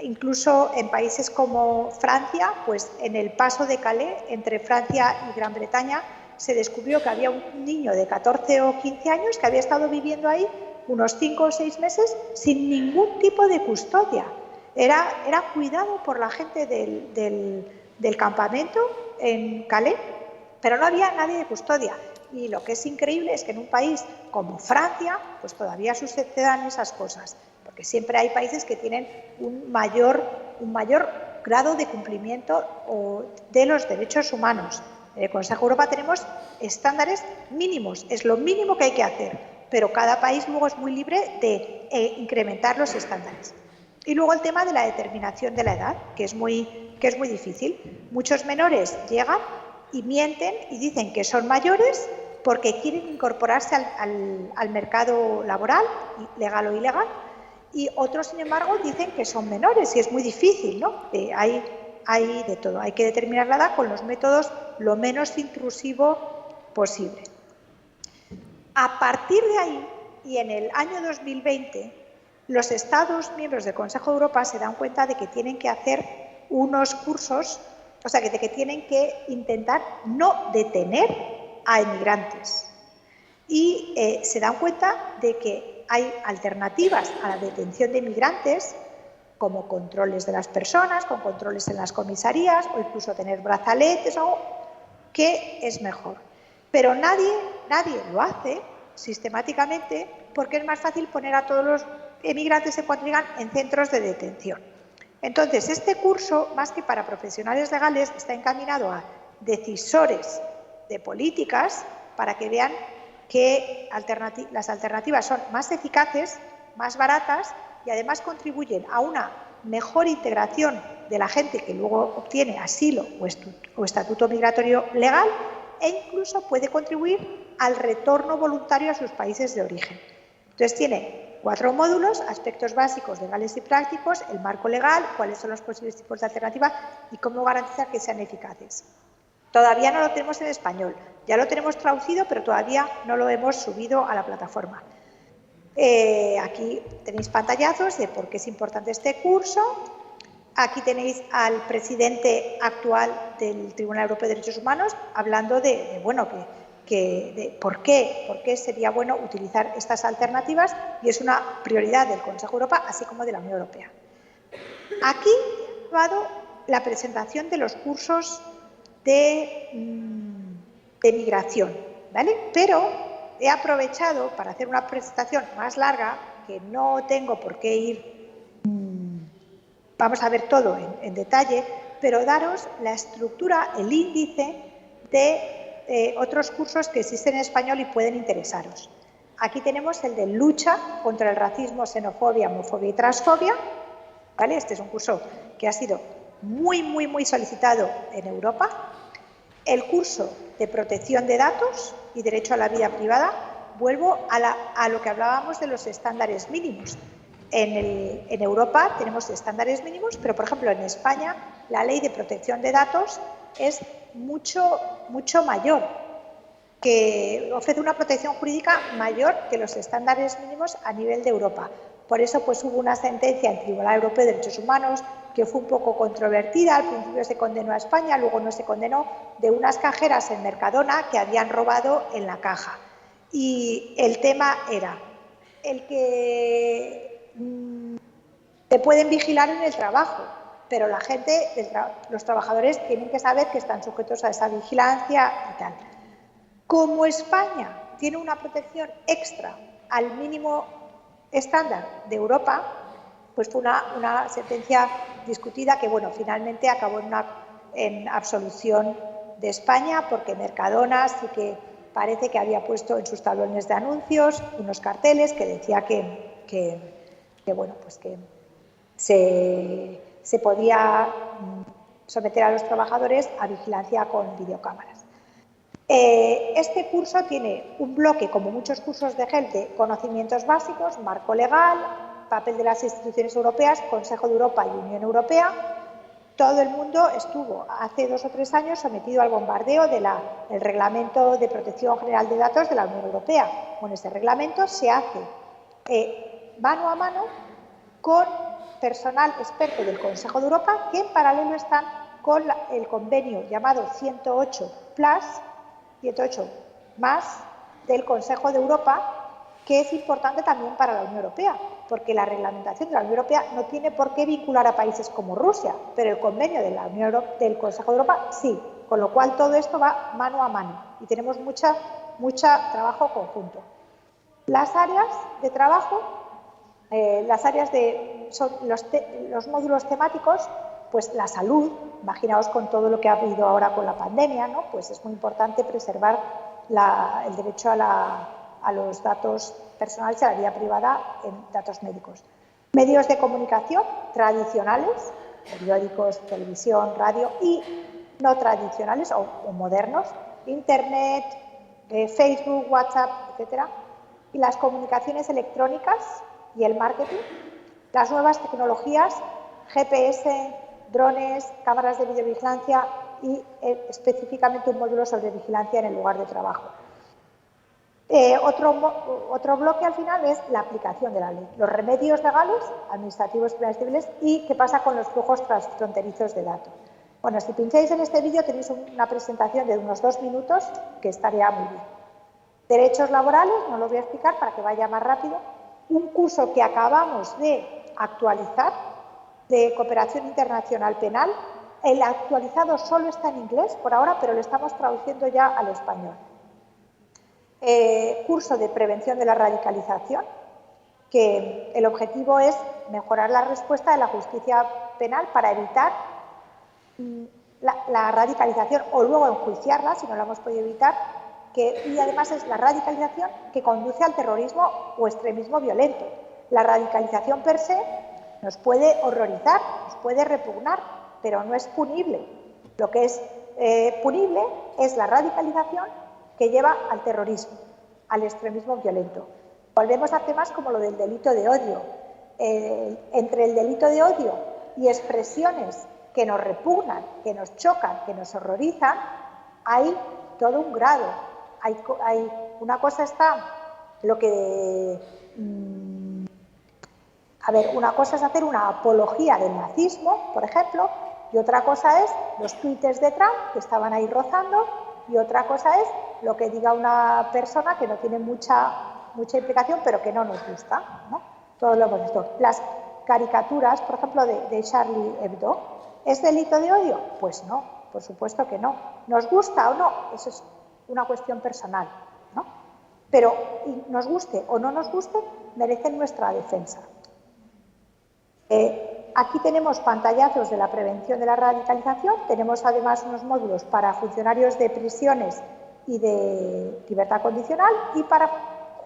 incluso en países como Francia, pues en el paso de Calais, entre Francia y Gran Bretaña, se descubrió que había un niño de 14 o 15 años que había estado viviendo ahí unos 5 o 6 meses sin ningún tipo de custodia. Era cuidado por la gente del campamento en Calais, pero no había nadie de custodia. Y lo que es increíble es que en un país como Francia, pues todavía sucedan esas cosas, porque siempre hay países que tienen un mayor grado de cumplimiento de los derechos humanos. En el Consejo de Europa tenemos estándares mínimos, es lo mínimo que hay que hacer, pero cada país luego es muy libre de incrementar los estándares. Y luego el tema de la determinación de la edad, que es muy difícil. Muchos menores llegan y mienten y dicen que son mayores porque quieren incorporarse al mercado laboral, legal o ilegal, y otros, sin embargo, dicen que son menores y es muy difícil, ¿no? Hay de todo. Hay que determinar la edad con los métodos lo menos intrusivo posible. A partir de ahí, y en el año 2020, los Estados miembros del Consejo de Europa se dan cuenta de que tienen que hacer unos cursos, o sea, de que tienen que intentar no detener a inmigrantes. Y se dan cuenta de que hay alternativas a la detención de inmigrantes, como controles de las personas, con controles en las comisarías o incluso tener brazaletes, o que es mejor. Pero nadie lo hace sistemáticamente porque es más fácil poner a todos los emigrantes en cuanto llegan en centros de detención. Entonces, este curso, más que para profesionales legales, está encaminado a decisores de políticas para que vean que las alternativas son más eficaces, más baratas y además contribuyen a una mejor integración de la gente que luego obtiene asilo o estatuto migratorio legal e incluso puede contribuir al retorno voluntario a sus países de origen. Entonces tiene 4 módulos: aspectos básicos, legales y prácticos, el marco legal, cuáles son los posibles tipos de alternativa y cómo garantizar que sean eficaces. Todavía no lo tenemos en español, ya lo tenemos traducido, pero todavía no lo hemos subido a la plataforma. Aquí tenéis pantallazos de por qué es importante este curso. Aquí tenéis al presidente actual del Tribunal Europeo de Derechos Humanos hablando de por qué sería bueno utilizar estas alternativas, y es una prioridad del Consejo de Europa, así como de la Unión Europea. Aquí he dado la presentación de los cursos de migración, ¿vale? Pero he aprovechado para hacer una presentación más larga, que no tengo por qué ir, vamos a ver todo en detalle, pero daros la estructura, el índice de otros cursos que existen en español y pueden interesaros. Aquí tenemos el de lucha contra el racismo, xenofobia, homofobia y transfobia, ¿vale? Este es un curso que ha sido muy solicitado en Europa. El curso de protección de datos y derecho a la vida privada. Vuelvo a lo que hablábamos de los estándares mínimos. En Europa tenemos estándares mínimos, pero por ejemplo en España la ley de protección de datos es mucho mayor, que ofrece una protección jurídica mayor que los estándares mínimos a nivel de Europa. Por eso pues hubo una sentencia en el Tribunal Europeo de Derechos Humanos que fue un poco controvertida. Al principio se condenó a España, luego no se condenó, de unas cajeras en Mercadona que habían robado en la caja. Y el tema era el que te pueden vigilar en el trabajo, pero la gente, los trabajadores tienen que saber que están sujetos a esa vigilancia y tal. Como España tiene una protección extra al mínimo estándar de Europa, pues fue una sentencia discutida que, bueno, finalmente acabó en absolución de España, porque Mercadona sí que parece que había puesto en sus tablones de anuncios unos carteles que decía que se podía someter a los trabajadores a vigilancia con videocámaras. Este curso tiene un bloque, como muchos cursos de GEL, de conocimientos básicos, marco legal, papel de las instituciones europeas, Consejo de Europa y Unión Europea. Todo el mundo estuvo hace 2 o 3 años sometido al bombardeo del Reglamento de Protección General de Datos de la Unión Europea. Bueno, este reglamento se hace mano a mano con personal experto del Consejo de Europa, que en paralelo están con el convenio llamado 108 Plus, 108 más del Consejo de Europa, que es importante también para la Unión Europea, porque la reglamentación de la Unión Europea no tiene por qué vincular a países como Rusia, pero el convenio de la del Consejo de Europa sí, con lo cual todo esto va mano a mano y tenemos mucho trabajo conjunto. Las áreas de trabajo, son los módulos temáticos, pues la salud, imaginaos con todo lo que ha habido ahora con la pandemia, ¿no? Pues es muy importante preservar el derecho a los datos personales y a la vida privada en datos médicos. Medios de comunicación tradicionales, periódicos, televisión, radio, y no tradicionales o modernos, Internet, Facebook, WhatsApp, etcétera, y las comunicaciones electrónicas y el marketing, las nuevas tecnologías, GPS, drones, cámaras de videovigilancia y específicamente un módulo sobre vigilancia en el lugar de trabajo. Otro bloque al final es la aplicación de la ley, los remedios legales, administrativos, penales, civiles y qué pasa con los flujos transfronterizos de datos. Bueno, si pincháis en este vídeo tenéis una presentación de unos 2 minutos que estaría muy bien. Derechos laborales, no lo voy a explicar para que vaya más rápido. Un curso que acabamos de actualizar de cooperación internacional penal. El actualizado solo está en inglés por ahora, pero lo estamos traduciendo ya al español. Curso de prevención de la radicalización, que el objetivo es mejorar la respuesta de la justicia penal para evitar la radicalización o luego enjuiciarla, si no la hemos podido evitar, y además es la radicalización que conduce al terrorismo o extremismo violento. La radicalización per se nos puede horrorizar, nos puede repugnar, pero no es punible. Lo que es punible es la radicalización que lleva al terrorismo, al extremismo violento. Volvemos a temas como lo del delito de odio. Entre el delito de odio y expresiones que nos repugnan, que nos chocan, que nos horrorizan, hay todo un grado. Una cosa está lo que... una cosa es hacer una apología del nazismo, por ejemplo, y otra cosa es los tuites de Trump que estaban ahí rozando, y otra cosa es lo que diga una persona que no tiene mucha implicación, pero que no nos gusta, ¿no? Todos lo hemos visto. Las caricaturas, por ejemplo, de Charlie Hebdo, ¿es delito de odio? Pues no, por supuesto que no. ¿Nos gusta o no? Eso es una cuestión personal, ¿no? Pero nos guste o no nos guste, merecen nuestra defensa. Aquí tenemos pantallazos de la prevención de la radicalización, tenemos además unos módulos para funcionarios de prisiones y de libertad condicional y para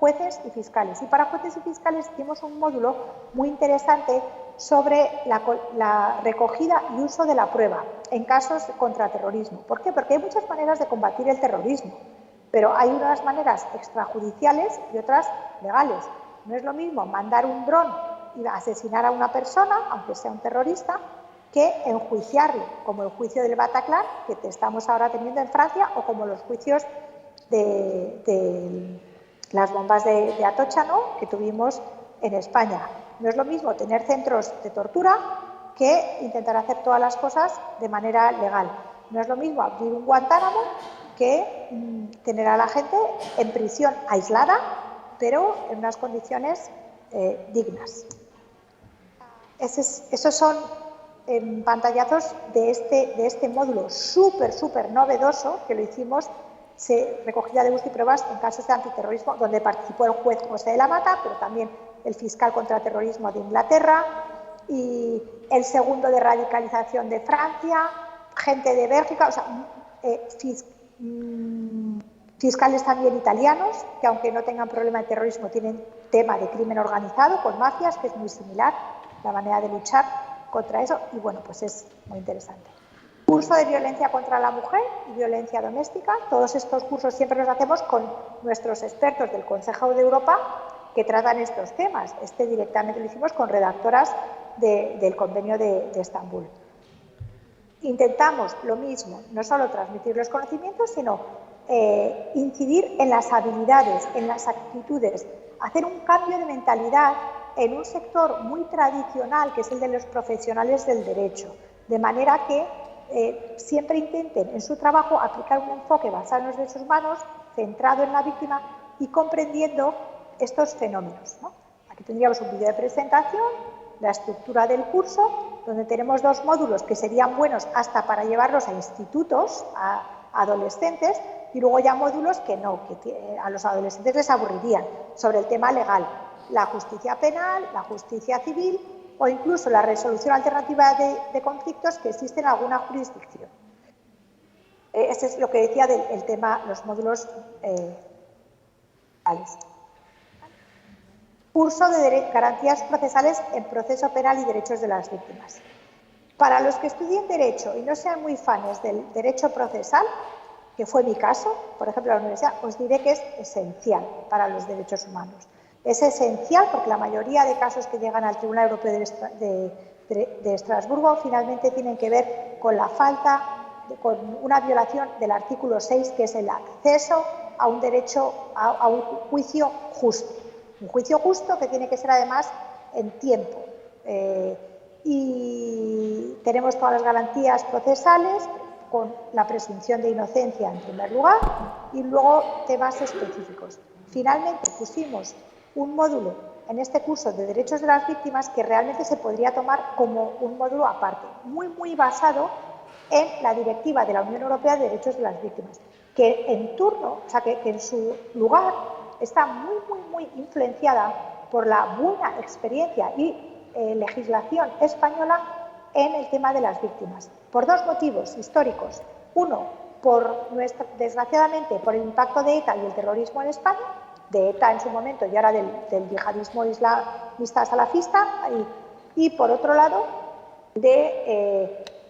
jueces y fiscales. Y para jueces y fiscales tenemos un módulo muy interesante sobre la recogida y uso de la prueba en casos contra terrorismo. ¿Por qué? Porque hay muchas maneras de combatir el terrorismo, pero hay unas maneras extrajudiciales y otras legales. No es lo mismo mandar un dron y asesinar a una persona, aunque sea un terrorista, que enjuiciarlo, como el juicio del Bataclan, que estamos ahora teniendo en Francia, o como los juicios de las bombas de Atocha, ¿no?, que tuvimos en España. No es lo mismo tener centros de tortura que intentar hacer todas las cosas de manera legal. No es lo mismo abrir un Guantánamo que tener a la gente en prisión aislada, pero en unas condiciones dignas. Esos son pantallazos de este módulo súper novedoso que lo hicimos, recogida de búsqueda y pruebas en casos de antiterrorismo, donde participó el juez José de la Mata, pero también el fiscal contra terrorismo de Inglaterra y el segundo de radicalización de Francia, gente de Bélgica, o sea, fiscales también italianos, que aunque no tengan problema de terrorismo, tienen tema de crimen organizado con mafias, que es muy similar la manera de luchar contra eso, y bueno, pues es muy interesante. Curso de violencia contra la mujer y violencia doméstica. Todos estos cursos siempre los hacemos con nuestros expertos del Consejo de Europa que tratan estos temas. Directamente lo hicimos con redactoras del convenio de Estambul. Intentamos lo mismo, no solo transmitir los conocimientos, sino incidir en las habilidades, en las actitudes, hacer un cambio de mentalidad en un sector muy tradicional, que es el de los profesionales del derecho, de manera que siempre intenten en su trabajo aplicar un enfoque basado en los derechos humanos, centrado en la víctima y comprendiendo estos fenómenos, ¿no? Aquí tendríamos un vídeo de presentación, la estructura del curso, donde tenemos 2 módulos que serían buenos hasta para llevarlos a institutos, a adolescentes, y luego ya módulos que no, que a los adolescentes les aburrirían, sobre el tema legal, la justicia penal, la justicia civil o incluso la resolución alternativa de conflictos que existen en alguna jurisdicción. Ese es lo que decía del tema, los módulos legales. Curso de garantías procesales en proceso penal y derechos de las víctimas. Para los que estudien Derecho y no sean muy fans del derecho procesal, que fue mi caso, por ejemplo, en la universidad, os diré que es esencial para los derechos humanos. Es esencial porque la mayoría de casos que llegan al Tribunal Europeo de Estrasburgo finalmente tienen que ver con la falta, con una violación del artículo 6, que es el acceso a un derecho, a un juicio justo. Un juicio justo que tiene que ser además en tiempo. Y tenemos todas las garantías procesales con la presunción de inocencia en primer lugar y luego temas específicos. Finalmente pusimos un módulo en este curso de derechos de las víctimas que realmente se podría tomar como un módulo aparte, muy basado en la directiva de la Unión Europea de Derechos de las Víctimas, que en turno, o sea, que en su lugar está muy influenciada por la buena experiencia y legislación española en el tema de las víctimas, por 2 motivos históricos. Uno, desgraciadamente, por el impacto de ETA y el terrorismo en España, de ETA en su momento y ahora del yihadismo islamista salafista, y por otro lado,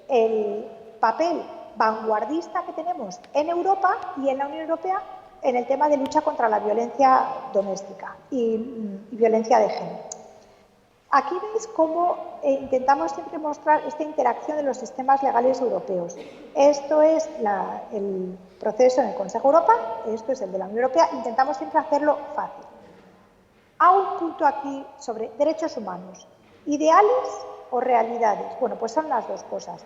el papel vanguardista que tenemos en Europa y en la Unión Europea en el tema de lucha contra la violencia doméstica y violencia de género. Aquí veis cómo intentamos siempre mostrar esta interacción de los sistemas legales europeos. Esto es el proceso en el Consejo de Europa, esto es el de la Unión Europea, intentamos siempre hacerlo fácil. A un punto aquí sobre derechos humanos, ideales o realidades. Bueno, pues son las 2 cosas.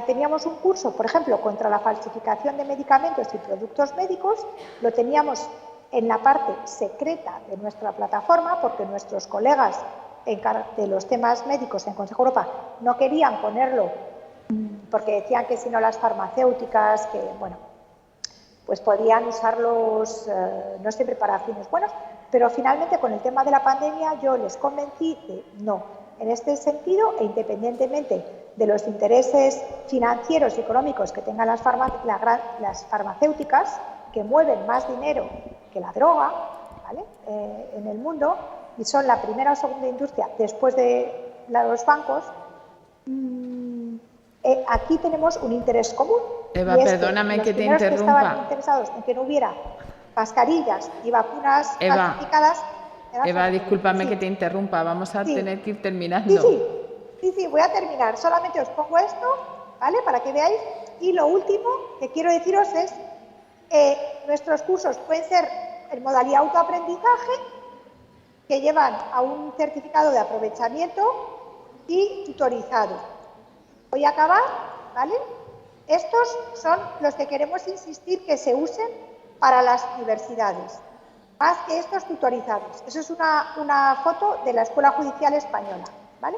Teníamos un curso, por ejemplo, contra la falsificación de medicamentos y productos médicos, lo teníamos en la parte secreta de nuestra plataforma porque nuestros colegas de los temas médicos en Consejo Europa no querían ponerlo porque decían que si no las farmacéuticas, que bueno, pues podían usarlos no siempre para fines buenos, pero finalmente con el tema de la pandemia yo les convencí de no. En este sentido, e independientemente de los intereses financieros y económicos que tengan las farmacéuticas, que mueven más dinero que la droga, ¿vale? En el mundo, y son la primera o segunda industria después de los bancos, aquí tenemos un interés común. Eva, perdóname que te interrumpa. Los que estaban interesados en que no hubiera mascarillas y vacunas falsificadas. Eva, discúlpame que te interrumpa, vamos a tener que ir terminando. Sí, voy a terminar. Solamente os pongo esto, ¿vale? Para que veáis. Y lo último que quiero deciros es nuestros cursos pueden ser en modalidad autoaprendizaje, que llevan a un certificado de aprovechamiento y tutorizado. Voy a acabar, ¿vale? Estos son los que queremos insistir que se usen para las universidades, más que estos tutorizados. Eso es una foto de la Escuela Judicial Española, ¿vale?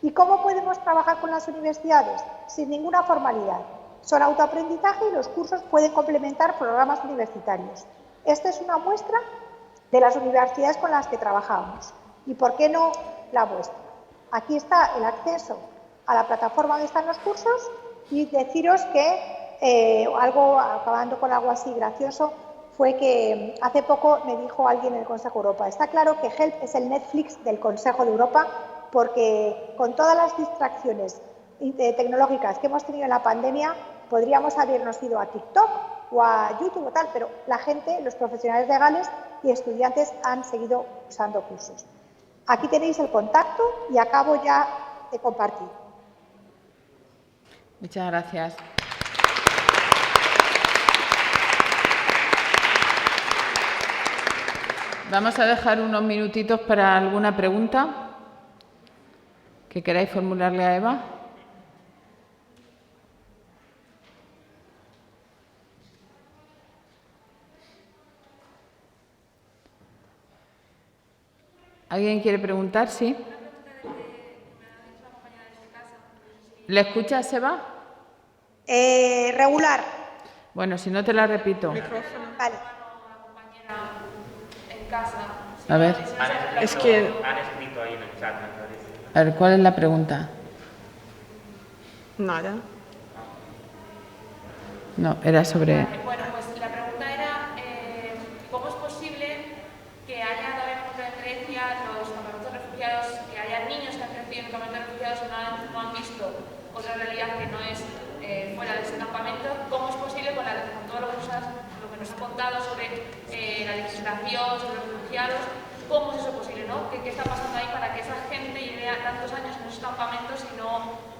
¿Y cómo podemos trabajar con las universidades? Sin ninguna formalidad. Son autoaprendizaje y los cursos pueden complementar programas universitarios. Esta es una muestra de las universidades con las que trabajamos. ¿Y por qué no la vuestra? Aquí está el acceso a la plataforma donde están los cursos y deciros que algo, acabando con algo así gracioso, fue que hace poco me dijo alguien en el Consejo de Europa, está claro que HELP es el Netflix del Consejo de Europa porque con todas las distracciones tecnológicas que hemos tenido en la pandemia, podríamos habernos ido a TikTok o a YouTube o tal, pero la gente, los profesionales legales y estudiantes han seguido usando cursos. Aquí tenéis el contacto y acabo ya de compartir. Muchas gracias. Vamos a dejar unos minutitos para alguna pregunta que queráis formularle a Eva. ¿Alguien quiere preguntar? Sí. ¿Le escuchas, Seba? Regular. Bueno, si no te la repito. Vale. A ver. Es que han escrito ahí en el chat, me parece. A ver, ¿cuál es la pregunta? Nada. No, era sobre... Bueno, pues la pregunta era, ¿cómo es posible que haya todavía en Grecia los campamentos de refugiados, que haya niños que han crecido en campamentos de refugiados y no han visto otra realidad que no es fuera de ese campamento? ¿Cómo es posible con todo lo que nos ha contado sobre la legislación, sobre los refugiados? ¿Cómo es eso posible, no? ¿Qué está pasando ahí para que esa gente lleve tantos años en esos campamentos y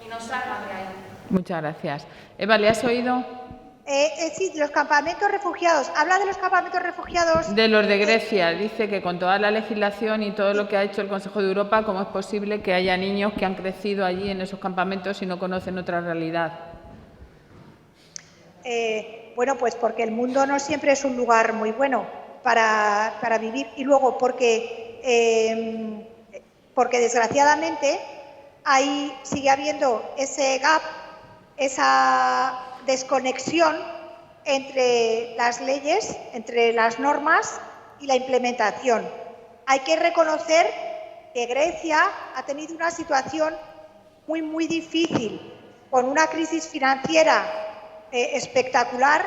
no salgan de ahí? Muchas gracias. Eva, ¿le has oído? Sí, los campamentos refugiados. Habla de los campamentos refugiados. De los de Grecia. Dice que con toda la legislación y todo lo que ha hecho el Consejo de Europa, ¿cómo es posible que haya niños que han crecido allí en esos campamentos y no conocen otra realidad? Bueno, pues porque el mundo no siempre es un lugar muy bueno para vivir, y luego porque desgraciadamente ahí sigue habiendo ese gap, esa desconexión entre las leyes, entre las normas y la implementación. Hay que reconocer que Grecia ha tenido una situación muy difícil, con una crisis financiera espectacular,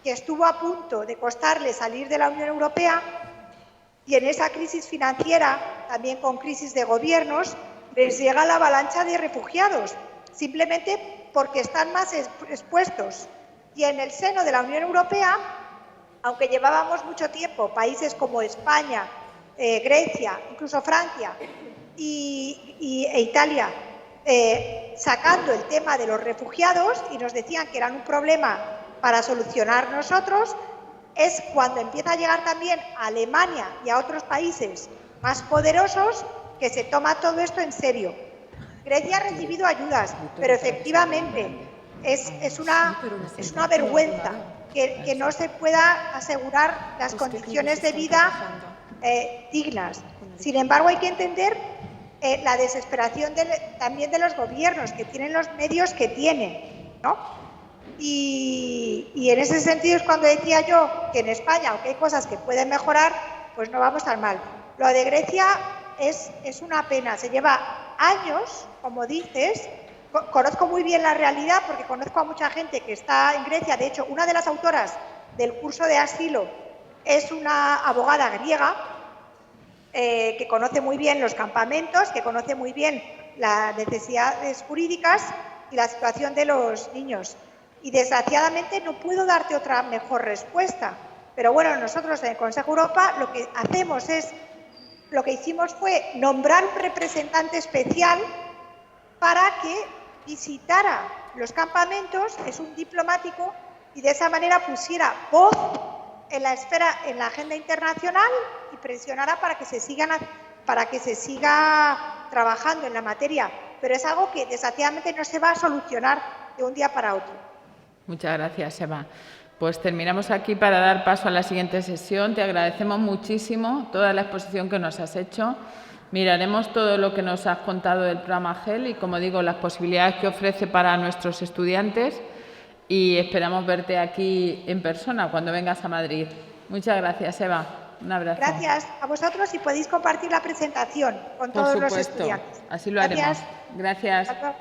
que estuvo a punto de costarle salir de la Unión Europea, y en esa crisis financiera, también con crisis de gobiernos, les llega la avalancha de refugiados, simplemente porque están más expuestos. Y en el seno de la Unión Europea, aunque llevábamos mucho tiempo, países como España, Grecia, incluso Francia e Italia, sacando el tema de los refugiados, y nos decían que eran un problema para solucionar nosotros, es cuando empieza a llegar también a Alemania y a otros países más poderosos que se toma todo esto en serio. Grecia ha recibido ayudas, pero efectivamente es una vergüenza que no se pueda asegurar las condiciones de vida dignas. Sin embargo, hay que entender la desesperación también de los gobiernos, que tienen los medios que tienen, ¿no? Y en ese sentido es cuando decía yo que en España, aunque hay cosas que pueden mejorar, pues no vamos tan mal. Lo de Grecia es una pena, se lleva años, como dices. Conozco muy bien la realidad porque conozco a mucha gente que está en Grecia. De hecho, una de las autoras del curso de asilo es una abogada griega que conoce muy bien los campamentos, que conoce muy bien las necesidades jurídicas y la situación de los niños. Y desgraciadamente no puedo darte otra mejor respuesta. Pero bueno, nosotros en el Consejo de Europa lo que hacemos lo que hicimos fue nombrar un representante especial para que visitara los campamentos, es un diplomático, y de esa manera pusiera voz en la esfera, en la agenda internacional, y presionara para que se siga trabajando en la materia. Pero es algo que desgraciadamente no se va a solucionar de un día para otro. Muchas gracias, Eva. Pues terminamos aquí para dar paso a la siguiente sesión. Te agradecemos muchísimo toda la exposición que nos has hecho. Miraremos todo lo que nos has contado del programa GEL y, como digo, las posibilidades que ofrece para nuestros estudiantes, y esperamos verte aquí en persona cuando vengas a Madrid. Muchas gracias, Eva. Un abrazo. Gracias a vosotros, y podéis compartir la presentación con todos los estudiantes. Así lo haremos. Gracias. Gracias.